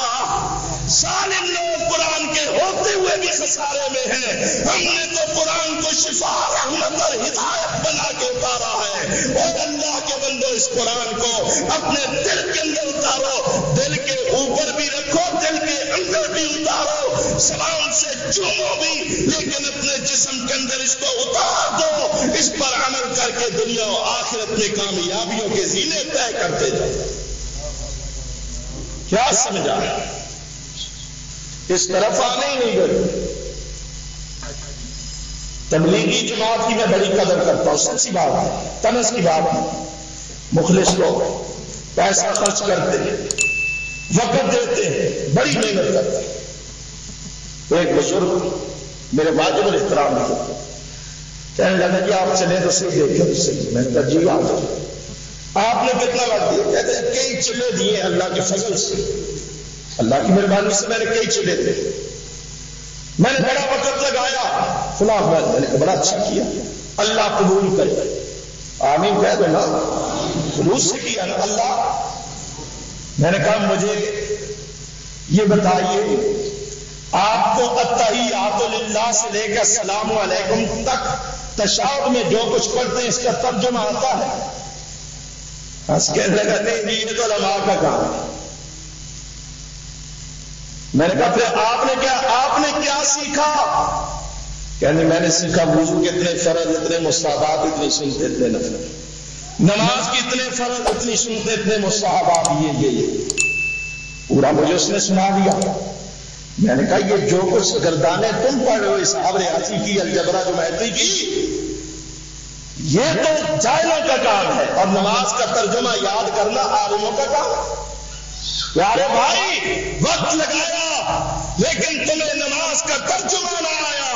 ظالم لوگ قرآن کے ہوتے ہوئے بھی خسارے میں ہیں، ہم نے تو قرآن کو شفا، رحمت اور ہدایت بنا کے اتارا ہے۔ اور اللہ کے بندو اس قرآن کو اپنے دل کے اندر اتارو، دل کے اوپر بھی رکھو، دل کے اندر بھی اتارو، زبان سے چومو بھی، لیکن اپنے جسم کے اندر اس کو اتار دو، اس پر عمل کر کے دنیا و آخرت میں کامیابیوں کے زینے طے کرتے جاؤ۔ کیا سمجھا؟ اس طرف آنے ہی نہیں گئی۔ تبلیغی جماعت کی میں بڑی قدر کرتا ہوں، سچی بات ہے، تنس کی بات ہے۔ مخلص لوگ پیسہ خرچ کرتے ہیں، وقت دیتے ہیں، بڑی محنت کرتے ہیں۔ ایک بزرگ میرے واجب الاحترام ہے، کہنے لگا جی آپ چلیں تو صحیح دیکھیں تو صحیح۔ میں نے کہا جی آ جائیں۔ آپ نے کتنا وقت دیا؟ کہتے ہیں کئی چلے دیے اللہ کے فضل سے، اللہ کی مہربانی سے میں نے کئی چلے تھے، میں نے بڑا وقت لگایا، فلاں میں نے بڑا اچھا کیا، اللہ قبول کرے، آمین کہہ دو نا، خلوص سے کیا نا اللہ۔ میں نے کہا مجھے یہ بتائیے آپ کو التحیات للہ سے لے کر السلام علیکم تک تشہد میں جو کچھ پڑھتے ہیں اس کا ترجمہ آتا ہے؟ ہنس کے لگا نہیں جی یہ تو علماء کا کام ہے۔ میں نے کہا پھر آپ نے کیا سیکھا؟ کہنے میں نے سیکھا وضو کے اتنے فرض، اتنے مستحبات، اتنی سنتے، اتنے نفل، نماز کی اتنے فرض، اتنی سنتے، اتنے مستحبات، یہ پورا مجھے اس نے سنا دیا۔ میں نے کہا یہ جو کچھ گردانے تم پڑھ رہے ہو، حساب ریاضی کی، الجبرا جومیٹری کی، یہ تو جاہلوں کا کام ہے، اور نماز کا ترجمہ یاد کرنا عالموں کا کام ہے۔ پیارے بھائی، وقت لگایا لیکن تمہیں نماز کا ترجمہ نہ آیا،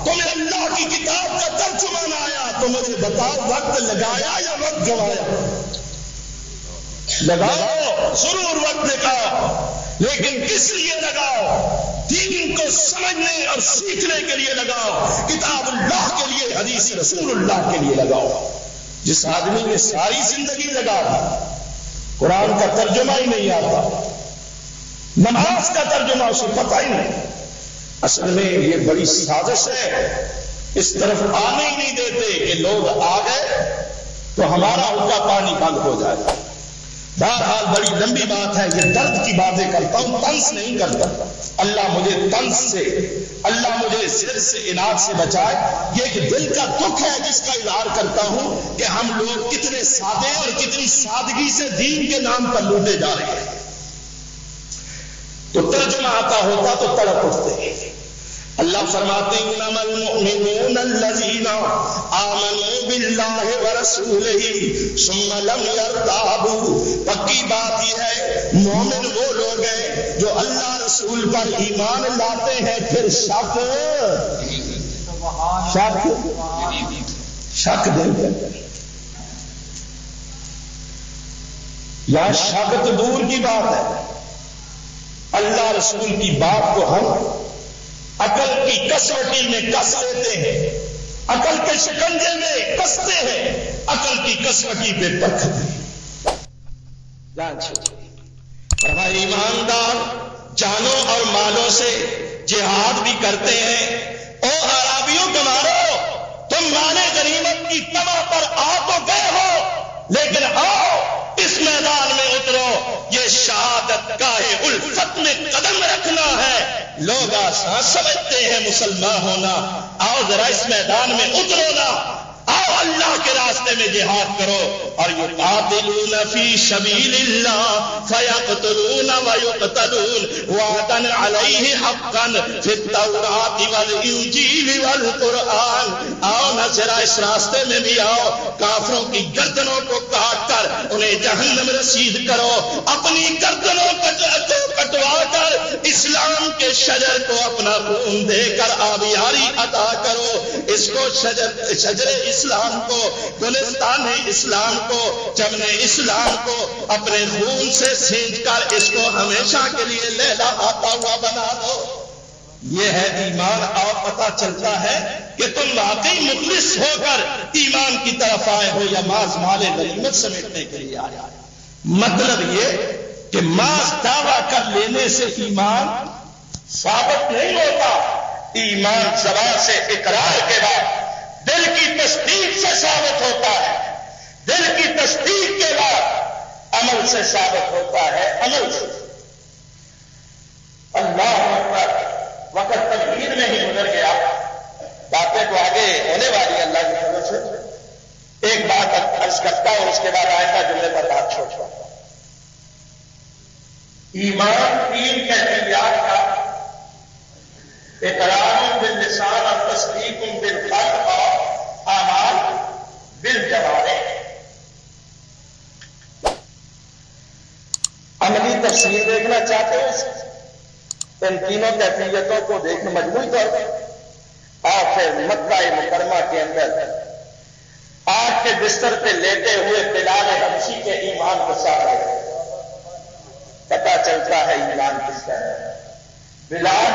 تمہیں اللہ کی کتاب کا ترجمہ نہ آیا، تو مجھے بتاؤ وقت لگایا یا وقت گوایا؟ لگاؤ، ضرور وقت لگاؤ، لیکن کس لیے لگاؤ؟ دین کو سمجھنے اور سیکھنے کے لیے لگاؤ، کتاب اللہ کے لیے، حدیث رسول اللہ کے لیے لگاؤ۔ جس آدمی نے ساری زندگی لگا دی، قرآن کا ترجمہ ہی نہیں آتا، نماز کا ترجمہ اسے پتہ ہی نہیں، اصل میں یہ بڑی سازش ہے، اس طرف آنے ہی نہیں دیتے کہ لوگ آ گئے تو ہمارا حلقہ پانی بند ہو جائے گا۔ بہرحال بڑی لمبی بات ہے، یہ درد کی باتیں کرتا ہوں، طنز نہیں کرتا۔ اللہ مجھے طنز سے، اللہ مجھے سر سے، اناد سے بچائے۔ یہ ایک دل کا دکھ ہے جس کا اظہار کرتا ہوں کہ ہم لوگ کتنے سادے اور کتنی سادگی سے دین کے نام پر لوٹے جا رہے ہیں۔ تو ترجمہ آتا ہوتا تو تڑپ اٹھتے۔ اللہ فرماتے ہیں انما المؤمنون الذین آمنوا باللہ ورسولہ ثم لم یرتابوا۔ پکی بات یہ ہے، مومن وہ لوگ ہیں جو اللہ رسول پر ایمان لاتے ہیں پھر شک دل یا شک تو دور کی بات ہے، اللہ رسول کی بات کو ہم عقل کی کسوٹی میں کس لیتے ہیں، عقل کے شکنجے میں کستے ہیں، عقل کی کسوٹی پہ پرکھتے ہیں۔ فرمایا ایماندار جانوں اور مالوں سے جہاد بھی کرتے ہیں۔ او عرابیوں کو مارو، تم مال غنیمت کی تما پر آ تو گئے ہو، لیکن آؤ اس میدان میں اترو، یہ شہادت گاہ الفت میں قدم رکھنا ہے۔ لوگ آسان سمجھتے ہیں مسلمان ہونا، آؤ ذرا اس میدان میں اترو نا، آؤ اللہ کے راستے میں جہاد کرو۔ اور یقاتلون فی سبیل اللہ فیقتلون ویقتلون وعدا علیہ حقا فی التوراۃ والانجیل والقرآن۔ آؤ نا ذرا اس راستے میں بھی آؤ، کافروں کی گردنوں کو کاٹ کر انہیں جہنم رسید کرو، اپنی گردنوں کو کٹوا کر اسلام کے شجر کو اپنا خون دے کر آبیاری عطا کرو، اس کو شجر اسلام کو، گلستان اسلام کو، چمن اسلام کو اپنے خون سے سینچ کر اس کو ہمیشہ کے لیے لیلا آتا ہوا بنا دو۔ یہ ہے ایمان، اور پتہ چلتا ہے کہ تم واقعی مخلص ہو کر ایمان کی طرف آئے ہو یا مال غنیمت سمیٹنے کے لیے آئے۔ مطلب یہ کہ ماس دعویٰ کر لینے سے ایمان ثابت نہیں ہوتا، ایمان زبان سے اقرار کے بعد دل کی تصدیق سے ثابت ہوتا ہے، دل کی تصدیق کے بعد عمل سے ثابت ہوتا ہے، عمل سے۔ اللہ اکبر، وقت تمہید میں ہی گزر گیا، باتیں تو آگے ہونے والی اللہ کی طرف سے۔ ایک بات عرض کرتا اور اس کے بعد آئندہ جملے پر بات چھوڑتا ہوں۔ ایمان تین کیفیات کا اقرار باللسان اور تصدیق بالقلب اور اعمال بالجوارح۔ عملی تفصیل دیکھنا چاہتے ہیں ان تینوں کیفیتوں کو دیکھنا مجموعی طور پر، اور پھر مکہ مکرمہ کے اندر آگ کے بستر پہ لیٹے ہوئے بلال حبشی کے ایمان کو ساتھ پتا چلتا ہے ایمان کس کا ہے۔ بلال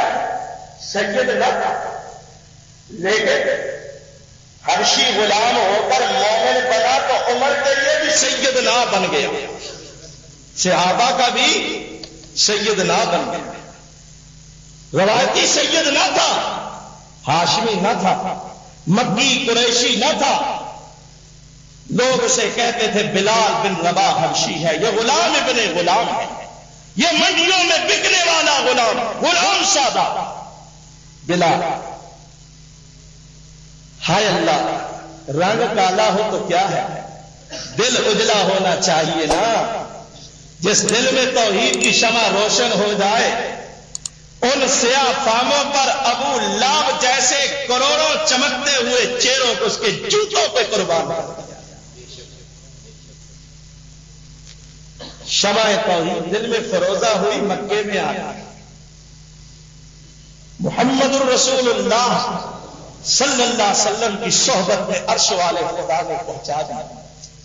سید نہ تھا، لیکن حبشی غلام ہو کر مومن بنا تو عمر کے لیے بھی سید نہ بن گیا، صحابہ کا بھی سید نہ بن گیا۔ روایتی سید نہ تھا، ہاشمی نہ تھا، مکی قریشی نہ تھا، لوگ اسے کہتے تھے بلال بن رباح حبشی ہے، یہ غلام ابن غلام ہے، یہ منڈیوں میں بکنے والا غلام، غلام سادہ بلال۔ ہائے اللہ، رنگ کالا ہو تو کیا ہے، دل اجلا ہونا چاہیے نا۔ جس دل میں توحید کی شمع روشن ہو جائے، ان سیاہ فاموں پر ابو لہب جیسے کروڑوں چمکتے ہوئے چہروں کو اس کے جوتوں پہ قربان کر دیا۔ شمع توحید دل میں فروزہ ہوئی مکے میں آ گئی. محمد الرسول اللہ صلی اللہ علیہ وسلم کی صحبت میں عرش والے خدا نے پہنچا دی.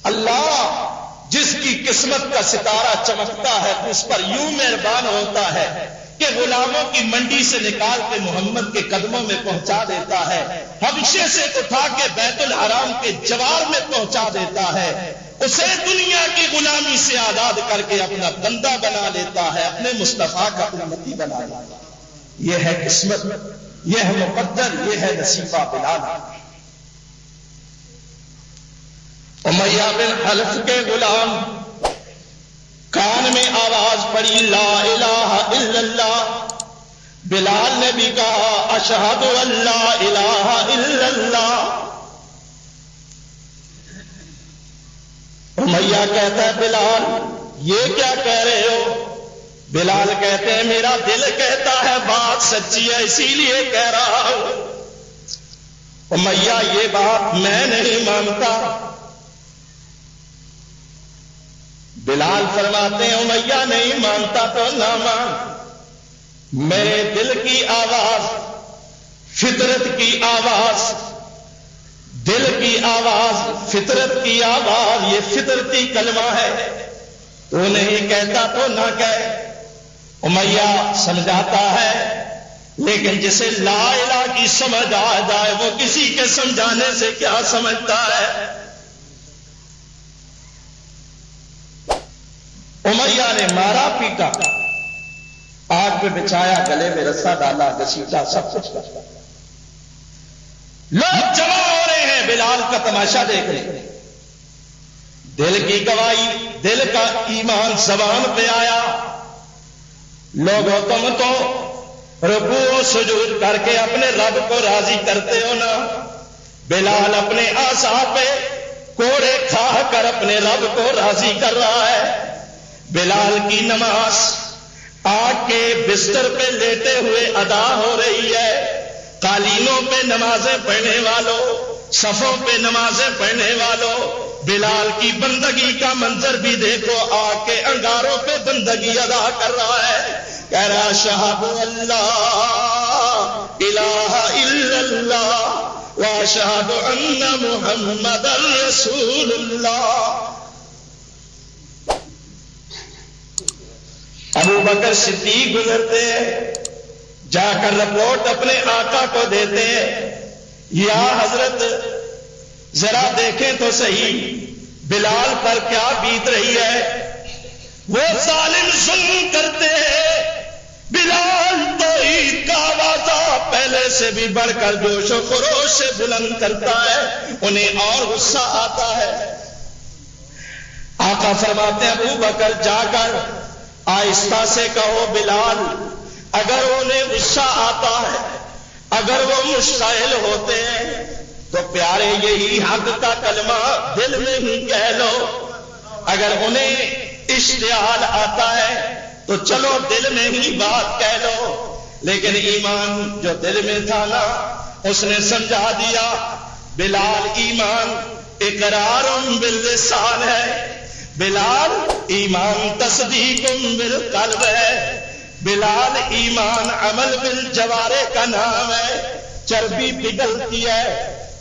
اللہ جس کی قسمت کا ستارہ چمکتا ہے اس پر یوں مہربان ہوتا ہے کہ غلاموں کی منڈی سے نکال کے محمد کے قدموں میں پہنچا دیتا ہے. حبشے سے اٹھا کے بیت الحرام کے جوار میں پہنچا دیتا ہے. اسے دنیا کی غلامی سے آزاد کر کے اپنا بندہ بنا لیتا ہے, اپنے مصطفیٰ کا امتی بنا لیتا ہے. یہ ہے قسمت, یہ ہے مقدر, یہ ہے نصیبہ بلال. امیہ بن حلف کے غلام کان میں آواز پڑی لا الہ الا اللہ. بلال نے بھی کہا اشہد ان لا الہ الا اللہ. امیہ کہتا ہے بلال یہ کیا کہہ رہے ہو؟ بلال کہتے ہیں میرا دل کہتا ہے بات سچی ہے اسی لیے کہہ رہا ہوں. امیہ یہ بات میں نہیں مانتا. بلال فرماتے ہیں امیہ نہیں مانتا تو نہ مان, میرے دل کی آواز, فطرت کی آواز, دل کی آواز, فطرت کی آواز, یہ فطرتی کلمہ ہے. تو نہیں کہتا تو نہ کہے. امیہ سمجھاتا ہے لیکن جسے لا الہ کی سمجھ آ جائے وہ کسی کے سمجھانے سے کیا سمجھتا ہے. امیہ نے مارا پیٹا, آگ پہ بچھایا, گلے میں رسا ڈالا, گھسیٹا, سب کچھ کرتا. لوگ جمع ہو رہے ہیں بلال کا تماشا دیکھ رہے ہیں. دل کی گواہی, دل کا ایمان زبان پہ آیا. لوگوں تم تو رکوع و سجود کر کے اپنے رب کو راضی کرتے ہو نا. بلال اپنے اعصاب پہ کوڑے کھا کر اپنے رب کو راضی کر رہا ہے. بلال کی نماز آگ کے بستر پہ لیٹے ہوئے ادا ہو رہی ہے. قالینوں پہ نمازیں پڑھنے والوں, صفوں پہ نمازیں پڑھنے والوں, بلال کی بندگی کا منظر بھی دیکھو. آگ کے انگاروں پہ بندگی ادا کر رہا ہے. کہہ رہا اشہد ان لا الہ الا اللہ واشہد ان محمد رسول اللہ. ابو بکر صدیق گزرتے ہیں, جا کر رپورٹ اپنے آقا کو دیتے ہیں, یا حضرت ذرا دیکھیں تو صحیح بلال پر کیا بیت رہی ہے. وہ ظالم ظلم کرتے ہیں. بلال توحید کا آوازہ پہلے سے بھی بڑھ کر جوش و خروش سے بلند کرتا ہے. انہیں اور غصہ آتا ہے. آقا فرماتے ہیں ابو بکر جا کر آہستہ سے کہو بلال اگر انہیں غصہ آتا ہے, اگر وہ مشتعل ہوتے ہیں تو پیارے یہی حق کا کلمہ دل میں ہی کہہ لو. اگر انہیں اشتعال آتا ہے تو چلو دل میں ہی بات کہہ لو. لیکن ایمان جو دل میں تھا نا اس نے سمجھا دیا. بلال ایمان اقرار باللسان ہے, بلال ایمان تصدیق بالقلب ہے, بلال ایمان عمل بالجوارح کا نام ہے. چربی پگھلتی ہے,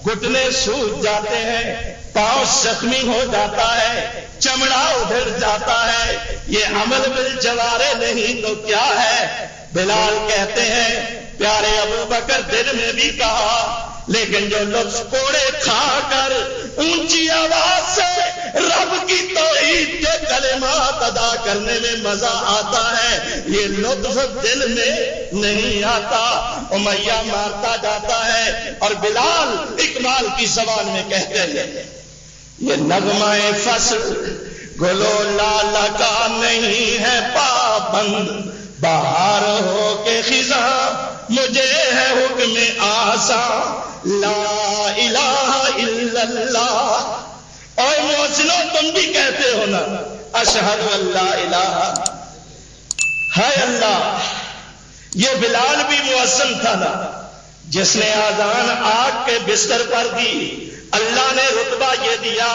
گھٹنے سوج جاتے ہیں, پاؤں زخمی ہو جاتا ہے, چمڑا ادھر جاتا ہے, یہ عمل بالجوارح نہیں تو کیا ہے. بلال کہتے ہیں پیارے ابو بکر دل میں بھی کہا لیکن جو لفظ کوڑے کھا کر اونچی آواز سے رب کی توحید کے کلمات ادا کرنے میں مزہ آتا ہے, یہ لطف دل میں نہیں آتا. امیہ مارتا جاتا ہے اور بلال اقبال کی زبان میں کہتے ہیں یہ نغمہ فصل گلو لالا کا نہیں ہے پابند, بہار ہو کے خزاں مجھے ہے حکم آساں. لا الہ الا اللہ. اور محسنوں تم بھی کہتے ہو نا اشہد ان لا الہ ہے اللہ. یہ بلال بھی محسن تھا نا جس نے آذان آگ کے بستر پر دی. اللہ نے رتبہ یہ دیا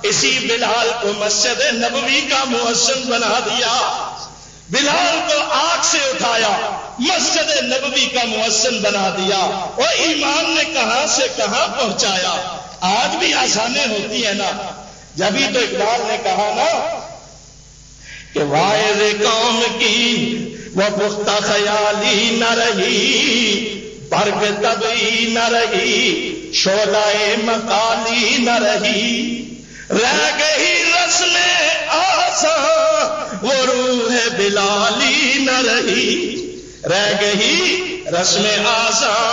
اسی بلال کو مسجد نبوی کا مؤذن بنا دیا، بلال کو آگ سے اٹھایا، مسجد نبوی کا مؤذن بنا دیا، اور ایمان نے کہاں سے کہاں پہنچایا۔ آج بھی آسانیں ہوتی ہیں نا، جبھی تو اقبال نے کہا نا کہ وائز قوم کی وہ پختہ خیالی نہ رہی، برگ طبعی نہ رہی، شعلہ مقالی نہ رہی، رہ گئی رسم آساں وہ روح بلالی نہ رہی، رہ گئی رسم آساں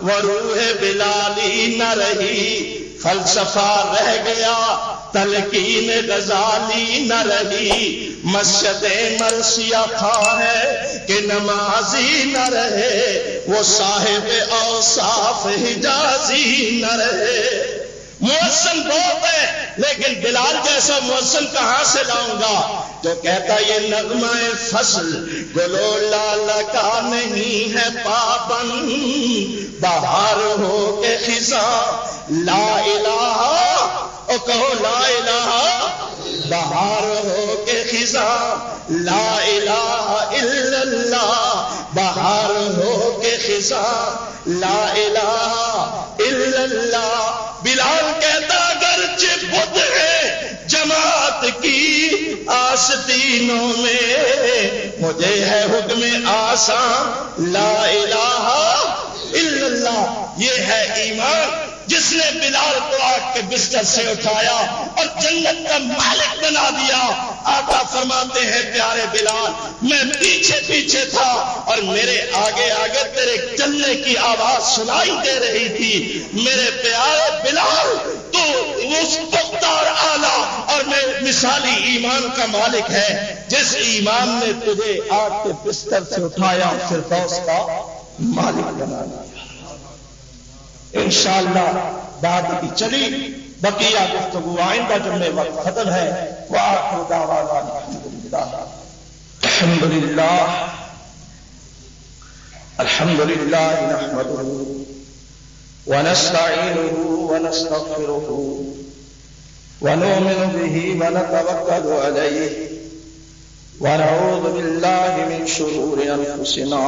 وہ روح بلالی نہ رہی، فلسفہ رہ گیا تلقین غزالی نہ رہی، مسجد مرثیہ تھا ہے کہ نمازی نہ رہے، وہ صاحب اوصاف حجازی نہ رہے۔ مؤذن بہت ہے لیکن بلال جیسا مؤذن کہاں سے لاؤں گا جو کہتا یہ نغمہ فصل گلو لال کا نہیں ہے پابند، بہار ہو کے خزاں لا الہ، او کہو لا الہ، بہار ہو کے خزاں لا الہ الا اللہ، بہار ہو کے خزاں لا الہ الا اللہ۔ بلال کہتا اگرچہ بدھ ہے جماعت کی آستینوں میں، مجھے ہے حکم آسان لا الہ الا اللہ۔ یہ ہے ایمان جس نے بلال کو آگ کے بستر سے اٹھایا اور جنت کا مالک بنا دیا۔ آقا فرماتے ہیں پیارے بلال میں پیچھے پیچھے تھا اور میرے آگے آگے تیرے چلنے کی آواز سنائی دے رہی تھی۔ میرے پیارے بلال تو اس پختہ اور اعلیٰ اور میں مثالی ایمان کا مالک ہے جس ایمان نے تجھے آگ کے بستر سے اٹھایا، فردوس کا مالک بنا دیا۔ انشاءاللہ بات کی چلی، بقیہ گفتگو آئندہ جب میں وقت ختم ہے۔ وآخر دعوانا الحمدللہ نحمدہ ونستعینہ ونستغفرہ ونؤمن بہ ونتوکل علیہ ونعوذ باللہ من شرور انفسنا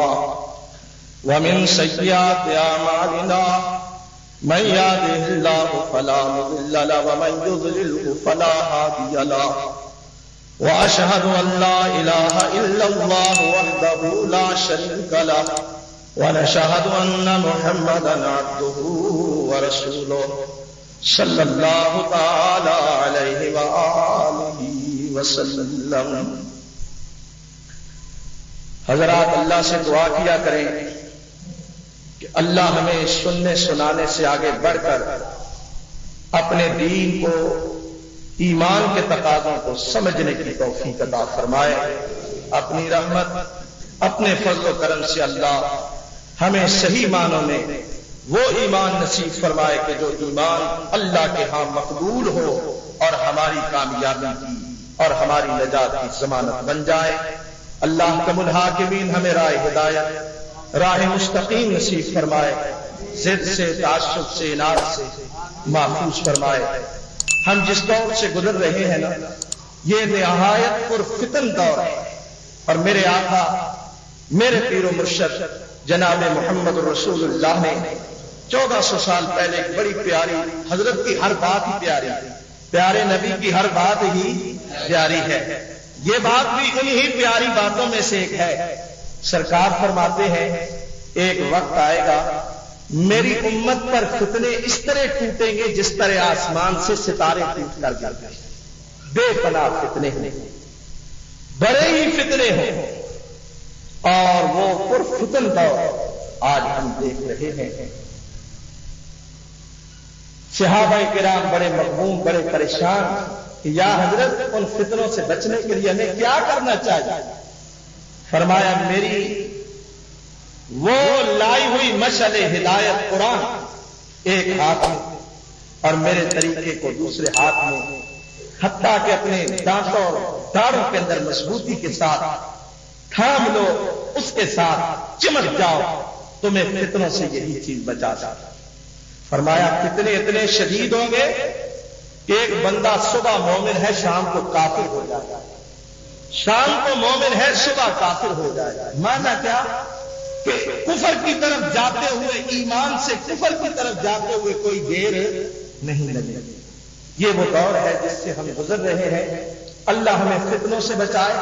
ومن سیئات اعمالنا، من يهده الله فلا مضل له ومن يضلل فلا هادي له، واشهد ان لا اله الا الله وحده لا شريك له، ونشهد ان محمدا عبده ورسوله صلى الله تعالى عليه وآله وسلم۔ حضرات اللہ سے دعا کیا کریں کہ اللہ ہمیں سننے سنانے سے آگے بڑھ کر اپنے دین کو، ایمان کے تقاضوں کو سمجھنے کی توفیق عطا فرمائے۔ اپنی رحمت، اپنے فضل و کرم سے اللہ ہمیں صحیح معنوں میں وہ ایمان نصیب فرمائے کہ جو ایمان اللہ کے ہاں مقبول ہو اور ہماری کامیابی کی اور ہماری نجات کی ضمانت بن جائے۔ اللہ کم الحاکمین ہمیں راہ ہدایت، راہ مستقیم نصیب فرمائے، ضد سے، تعصب سے، اناد سے محفوظ فرمائے۔ ہم جس دور سے گزر رہے ہیں نا یہ نہایت پرفتن دور ہے، اور میرے آقا میرے پیر و مرشد جناب محمد رسول اللہ نے 1400 سال پہلے ایک بڑی پیاری، حضرت کی ہر بات ہی پیاری، پیارے نبی کی ہر بات ہی پیاری ہے۔ یہ بات بھی انہی پیاری باتوں میں سے ایک ہے۔ سرکار فرماتے ہیں ایک وقت آئے گا میری امت پر فتنے اس طرح ٹوٹیں گے جس طرح آسمان سے ستارے ٹوٹ کر گرتے ہیں۔ بے پناہ فتنے ہیں، بڑے ہی فتنے ہیں، اور وہ پرفتن دور آج ہم دیکھ رہے ہیں۔ صحابہ کرام بڑے مغموم، بڑے پریشان کہ یا حضرت ان فتنوں سے بچنے کے لیے ہمیں کیا کرنا چاہیے؟ فرمایا میری وہ لائی ہوئی مشعل ہدایت قرآن ایک ہاتھ میں اور میرے طریقے کو دوسرے ہاتھ میں، حتیٰ کہ اپنے دانتوں اور داڑھوں کے اندر مضبوطی کے ساتھ تھام لو، اس کے ساتھ چمٹ جاؤ، تمہیں فتنوں سے یہی چیز بچا سکتا۔ فرمایا فتنے اتنے شدید ہوں گے کہ ایک بندہ صبح مومن ہے شام کو کافر ہو جائے گا، شام کو مومن ہے صبح کافر ہو جائے گا۔ مانا کیا کہ کفر کی طرف جاتے ہوئے، ایمان سے کفر کی طرف جاتے ہوئے کوئی دیر نہیں لگے۔ یہ وہ دور ہے جس سے ہم گزر رہے ہیں۔ اللہ ہمیں فتنوں سے بچائے،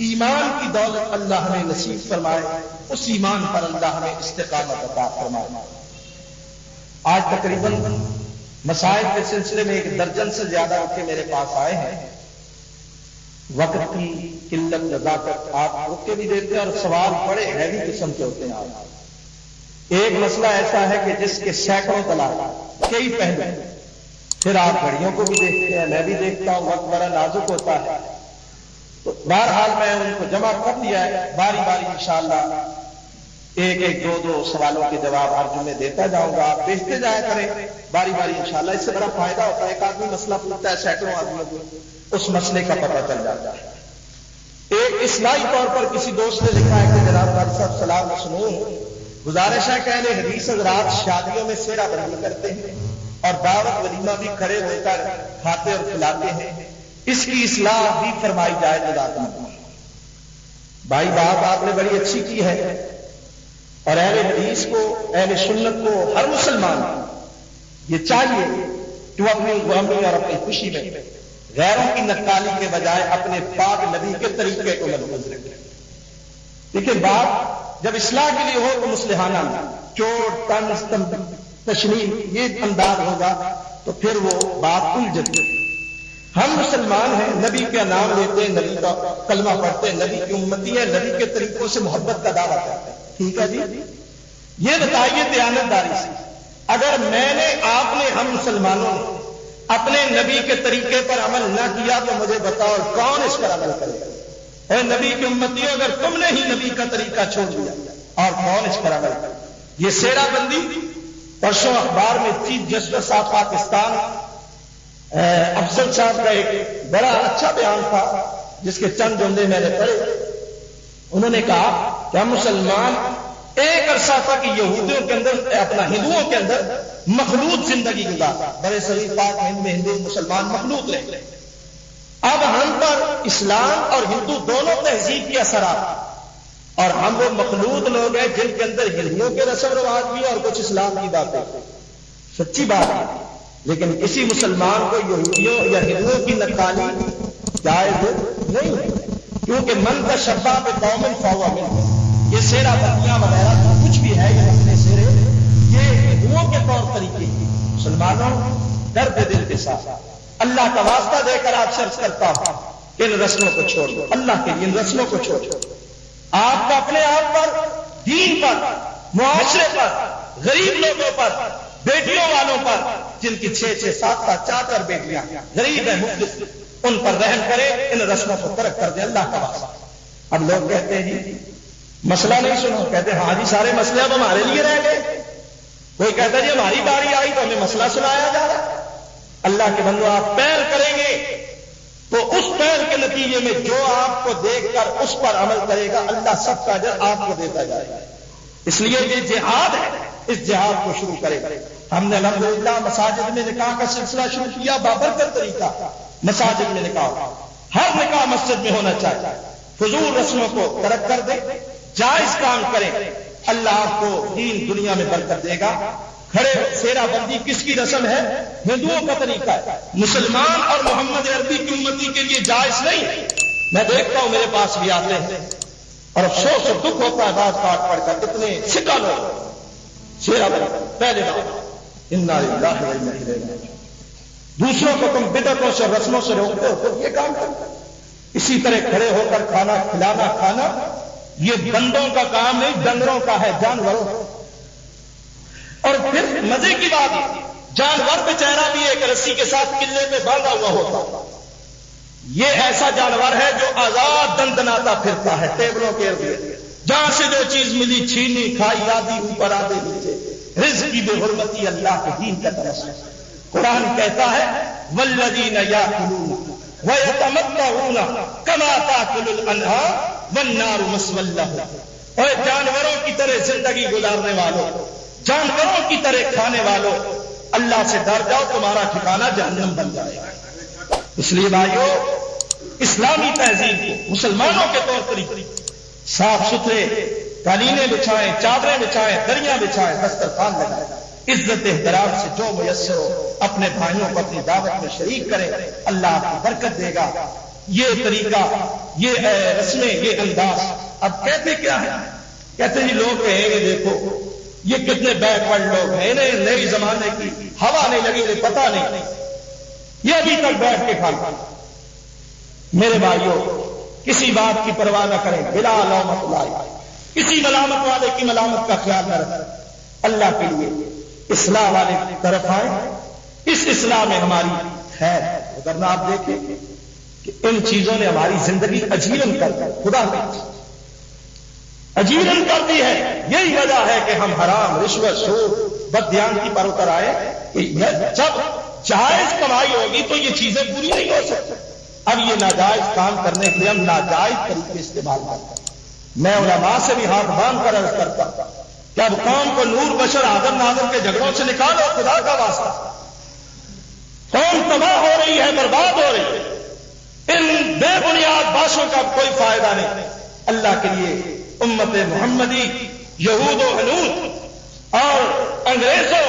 ایمان کی دولت اللہ ہمیں نصیب فرمائے، اس ایمان پر اللہ ہمیں استقامت عطا فرمائے۔ آج تقریباً مسائل کے سلسلے میں 1 درجن سے زیادہ کے میرے پاس آئے ہیں۔ وقت کی قلت نزاکت آپ رک کے بھی دیتے ہیں اور سوال بڑے ہیوی قسم کے ہوتے ہیں۔ آپ ایک مسئلہ ایسا ہے کہ جس کے سینکڑوں طلاق، کئی پہلو، پھر آپ گھڑیوں کو بھی دیکھتے ہیں، میں بھی دیکھتا ہوں، وقت بڑا نازک ہوتا ہے۔ تو بہرحال میں ان کو جمع کر دیا ہے، باری باری انشاءاللہ ایک دو سوالوں کے جواب ہر جمعے دیتا جاؤں گا، آپ دیکھتے جایا کریں باری باری انشاءاللہ۔ اس سے بڑا فائدہ ہوتا ہے، ایک آدمی مسئلہ پوچھتا ہے، سینکڑوں آدمیوں کو اس مسئلے کا پتہ چل جاتا ہے۔ ایک اصلاحی طور پر کسی دوست نے لکھا ہے کہ جناب قاری صاحب سلام سنوں، گزارش ہے کہ اہل حدیث حضرات شادیوں میں سیرا بندی کرتے ہیں اور دعوت ولیمہ بھی کھڑے ہو کر کھاتے اور کھلاتے ہیں، اس کی اصلاح بھی فرمائی جائے جزاک اللہ۔ بھائی بات آپ نے بڑی اچھی کی ہے، اور اہل حدیث کو، اہل سنت کو، ہر مسلمان یہ چاہیے کہ وہ اپنی غلامی اور اپنی خوشی میں غیروں کی نقالی کے بجائے اپنے پاک نبی کے طریقے کو ملحوظ رکھے۔ لیکن بات جب اصلاح کے لیے ہو تو مصلحانہ، چوٹ طنز تشنیع یہ انداز ہوگا تو پھر وہ بات الجھتی ہے۔ ہم مسلمان ہیں، نبی کا نام لیتے ہیں، نبی کا کلمہ پڑھتے ہیں، نبی کی امتی ہے، نبی کے طریقوں سے محبت کا دعویٰ کرتے ہیں، ٹھیک ہے جی؟ یہ بتائیے دیانتداری سے، اگر میں نے، آپ نے، ہم مسلمانوں نے اپنے نبی کے طریقے پر عمل نہ کیا تو مجھے بتاؤ کون اس پر عمل کرے گا؟ اے نبی کی امتی، اگر تم نے ہی نبی کا طریقہ چھوڑ دیا اور کون اس پر عمل کرے؟ یہ سیرا بندی، پرسوں اخبار میں چیف جسٹس آف پاکستان افضل صاحب کا ایک بڑا اچھا بیان تھا جس کے چند جملے میں نے پڑھے۔ انہوں نے کہا کہ ہم مسلمان ایک عرصہ تک یہودیوں کے اندر، اپنا ہندوؤں کے اندر مخلوط زندگی گزارا، بڑے صحیح پاک ہند میں ہندو مسلمان مخلوط رہے۔ اب ہم پر اسلام اور ہندو دونوں تہذیب کے اثرات، اور ہم وہ مخلوط لوگ ہیں جن کے اندر ہندوؤں کے رسم رواج بھی اور کچھ اسلام کی باتیں۔ سچی بات ہے، لیکن کسی مسلمان کو یہودیوں یا ہندوؤں کی نقالی جائز نہیں ہے، کیونکہ من کا شبہ پہ قوم فہو منہم۔ یہ سیرا بندیاں وغیرہ جو کچھ بھی ہے، یہ اپنے سیرے، یہ ہندوؤں کے طور طریقے، مسلمانوں درد دل کے ساتھ اللہ کا واسطہ دے کر آپ شرط کرتا ہوں کہ ان رسموں کو چھوڑ دو، اللہ کے لیے ان رسموں کو چھوڑ دو۔ آپ کا اپنے آپ پر، دین پر، معاشرے پر، غریب لوگوں پر، بیٹیوں والوں پر جن کی 6-6 7 4 بیٹیاں غریب ہیں، مفلس، ان پر رحم کرے، ان رسموں کو ترک کر دے، اللہ کا واسطہ۔ اب لوگ کہتے ہیں جی مسئلہ نہیں سنو، کہتے ہیں ہاں جی سارے مسئلے اب ہمارے لیے رہ گئے۔ کوئی کہتا ہے جی ہماری باری آئی تو ہمیں مسئلہ سنایا جا رہا ہے۔ اللہ کے بندو، آپ پہل کریں گے تو اس پہل کے نتیجے میں جو آپ کو دیکھ کر اس پر عمل کرے گا، اللہ سب کا اجر آپ کو دیتا جائے گا۔ اس لیے یہ جہاد ہے، اس جہاد کو شروع کرے۔ ہم نے الحمدللہ مساجد میں نکاح کا سلسلہ شروع کیا، بابرکت طریقہ، مساجد میں نکاح، ہر نکاح مسجد میں ہونا چاہیے۔ فضول رسموں کو ترک کر دیں، جائز کام کریں، اللہ آپ کو دین دنیا میں برکت دے گا۔ کھڑے سیرا بندی کس کی رسم ہے؟ ہندوؤں کا طریقہ ہے، مسلمان اور محمد عربی کی امتی کے لیے جائز نہیں۔ میں دیکھتا ہوں میرے پاس بھی آتے ہیں اور افسوس اور دکھ ہوتا ہے بات پاٹ پڑھ کر، اتنے سکا لوگ سیرا بندی پہلے بات انا للہ و انا الیہ راجعون۔ دوسروں کو تم بدعتوں سے رسموں سے روکتے ہو تو یہ کام کرتے، اسی طرح کھڑے ہو کر کھانا کھلانا، کھانا یہ بندوں کا کام نہیں، ڈنگروں کا ہے، جانوروں کا۔ اور پھر مزے کی بات، جانور بیچارہ بھی ایک رسی کے ساتھ قلعے میں باندھا ہوا ہوتا، یہ ایسا جانور ہے جو آزاد دندناتا پھرتا ہے ٹیبلوں کے ارد، جہاں سے جو چیز ملی چھینی کھائی، آدھی اوپر آدھے نیچے، رزق کی بے حرمتی اللہ کے دین کا تماشا۔ قرآن کہتا ہے والذین یاکلون ویتمتعون کما تاکل الانعام والنار مثوی لهم۔ اور جانوروں کی طرح زندگی گزارنے والوں، جانوروں کی طرح کھانے والوں، اللہ سے ڈر جاؤ، تمہارا ٹھکانہ جہنم بن جائے گا۔ اس لیے بھائیو، اسلامی تہذیب کو مسلمانوں کے طور پر صاف ستھرے قالینیں بچھائیں، چادریں بچھائیں، دریاں بچھائیں، دسترخوان لگائیں، عزت احترام سے جو میسر ہو اپنے بھائیوں کو اپنی دعوت میں شریک کریں، اللہ آپ کو برکت دے گا۔ یہ طریقہ، یہ رسمیں، یہ انداز۔ اب کہتے کیا ہے؟ کہتے جی لوگ کہیں گے دیکھو یہ کتنے بیکورڈ لوگ ہیں، انہیں نئے زمانے کی ہوا نہیں لگی، انہیں پتہ نہیں، یہ ابھی تک بیٹھ کے کھانا۔ میرے بھائیوں، کسی بات کی پرواہ نہ کریں، بلا لومۃ لائم، کسی ملامت والے کی ملامت کا خیال نہ رکھیں، اللہ کے لیے اصلاح والے کی طرف آئے، اس اصلاح میں ہماری خیر ہے۔ ورنہ آپ دیکھیں کہ ان چیزوں نے ہماری زندگی اجیرن کر دی، خدا نے اجیرن کر دی ہے۔ یہی وجہ ہے کہ ہم حرام، رشوت، سود، بددیانتی پر اتر آئے کہ جب جائز کمائی ہوگی تو یہ چیزیں پوری نہیں ہو سکتی۔ اب یہ ناجائز کام کرنے کے لیے ہم ناجائز طریقے استعمال کرتے ہیں۔ میں علماء سے بھی ہاتھ باندھ کر عرض کرتا ہوں کہ اب قوم کو نور بشر آدم نادم کے جھگڑوں سے نکالو، خدا کا واسطہ۔ قوم تباہ ہو رہی ہے، برباد ہو رہی ہے، ان بے بنیاد باتوں کا کوئی فائدہ نہیں۔ اللہ کے لیے امت محمدی یہود و حنود اور انگریزوں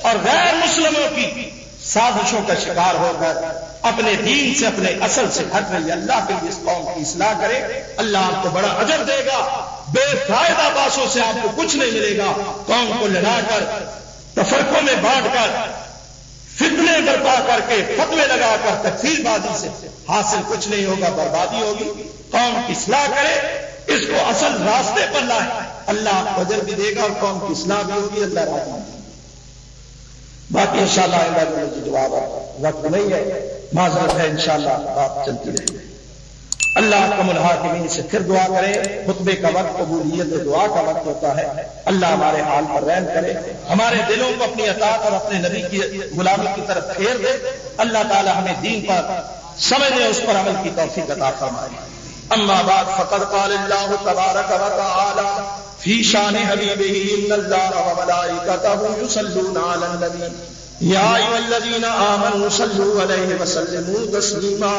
اور غیر مسلموں کی سازشوں کا شکار ہو کر اپنے دین سے، اپنے اصل سے ہٹ رہی ہے۔ اللہ کے لیے اس قوم کی اصلاح کرے، اللہ آپ کو بڑا اجر دے گا۔ بے فائدہ باتوں سے آپ کو کچھ نہیں ملے گا۔ قوم کو لڑا کر، تفرقوں میں بانٹ کر، فتنے برپا کر کے، فتوے لگا کر، تکفیر بازی سے حاصل کچھ نہیں ہوگا، بربادی ہوگی۔ قوم کی اصلاح کرے، اس کو اصل راستے پر لائے، اللہ آپ کو اجر بھی دے گا اور قوم کی اصلاح بھی ہوگی، اللہ راضی ہوگا۔ باقی انشاءاللہ جواب وقت نہیں ہے، معذرت ہے، انشاءاللہ بات چلتی رہے گی۔ اللہ کم الحاکمین سے پھر دعا کرے۔ خطبے کا وقت قبولیت دعا کا وقت ہوتا ہے۔ اللہ ہمارے حال پر رحم کرے، ہمارے دلوں کو اپنی اطاعت اور اپنے نبی کی غلامی کی طرف پھیر دے۔ اللہ تعالی ہمیں دین پر سمجھنے، اس پر عمل کی توفیق عطا فرمائے۔ اما بعد فقد قال اللہ تبارک و تعالی فی شان حبیبہ ان اللہ وملائکتہ یصلون علی النبی یا ایھا الذین آمنوا صلوا علیہ وسلموا تسلیما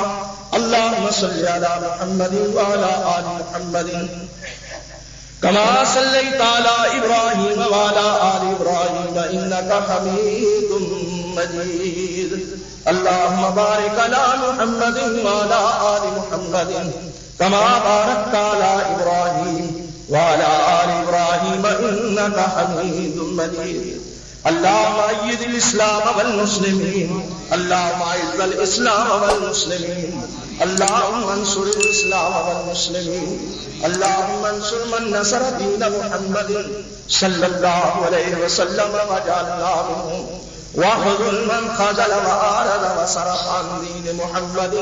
اللہم صل علی محمد وعلی آل محمد کما صلیت علی ابراہیم وعلی آل ابراہیم انک حمید مجید اللہم بارک علی محمد وعلی آل محمد کما بارکت علی ابراہیم وعلى آل إبراهيم إنك حميد مجيد اللهم أيد الإسلام والمسلمين اللهم أعز الإسلام والمسلمين اللهم انصر الإسلام والمسلمين اللهم انصر من نصر دين محمد صلى الله عليه وسلم واجعلنا منهم واخذل من خذل وآرد وصرف عن دين محمد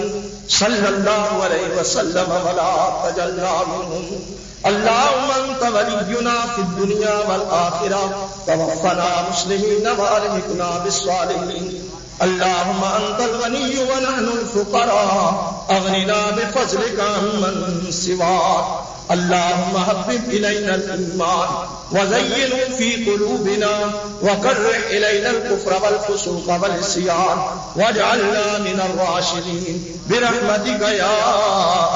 صلى الله عليه وسلم ولا تجعلنا منهم اللهم انت ولينا في الدنيا والآخرة توفنا مسلمين وألحقنا بالصالحين اللهم انت الغني ونحن الفقراء اغننا بفضلك عمن سواك اللهم حبب إلينا الإيمان وزينه في قلوبنا وكره إلينا الكفر والفسوق والعصيان واجعلنا من الراشدين برحمتك يا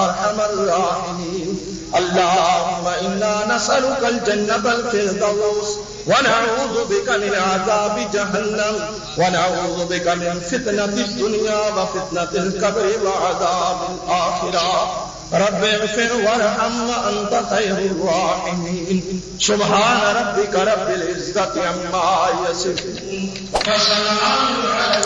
أرحم الراحمين اللهم إنا نسألك الجنة الفردوس ونعوذ بك من عذاب جهنم ونعوذ بك من فتنة الدنيا وفتنة القبر وعذاب الآخرة رب اغفر وارحم وأنت خير الراحمين سبحان ربك رب العزة عما يصفون وسلام على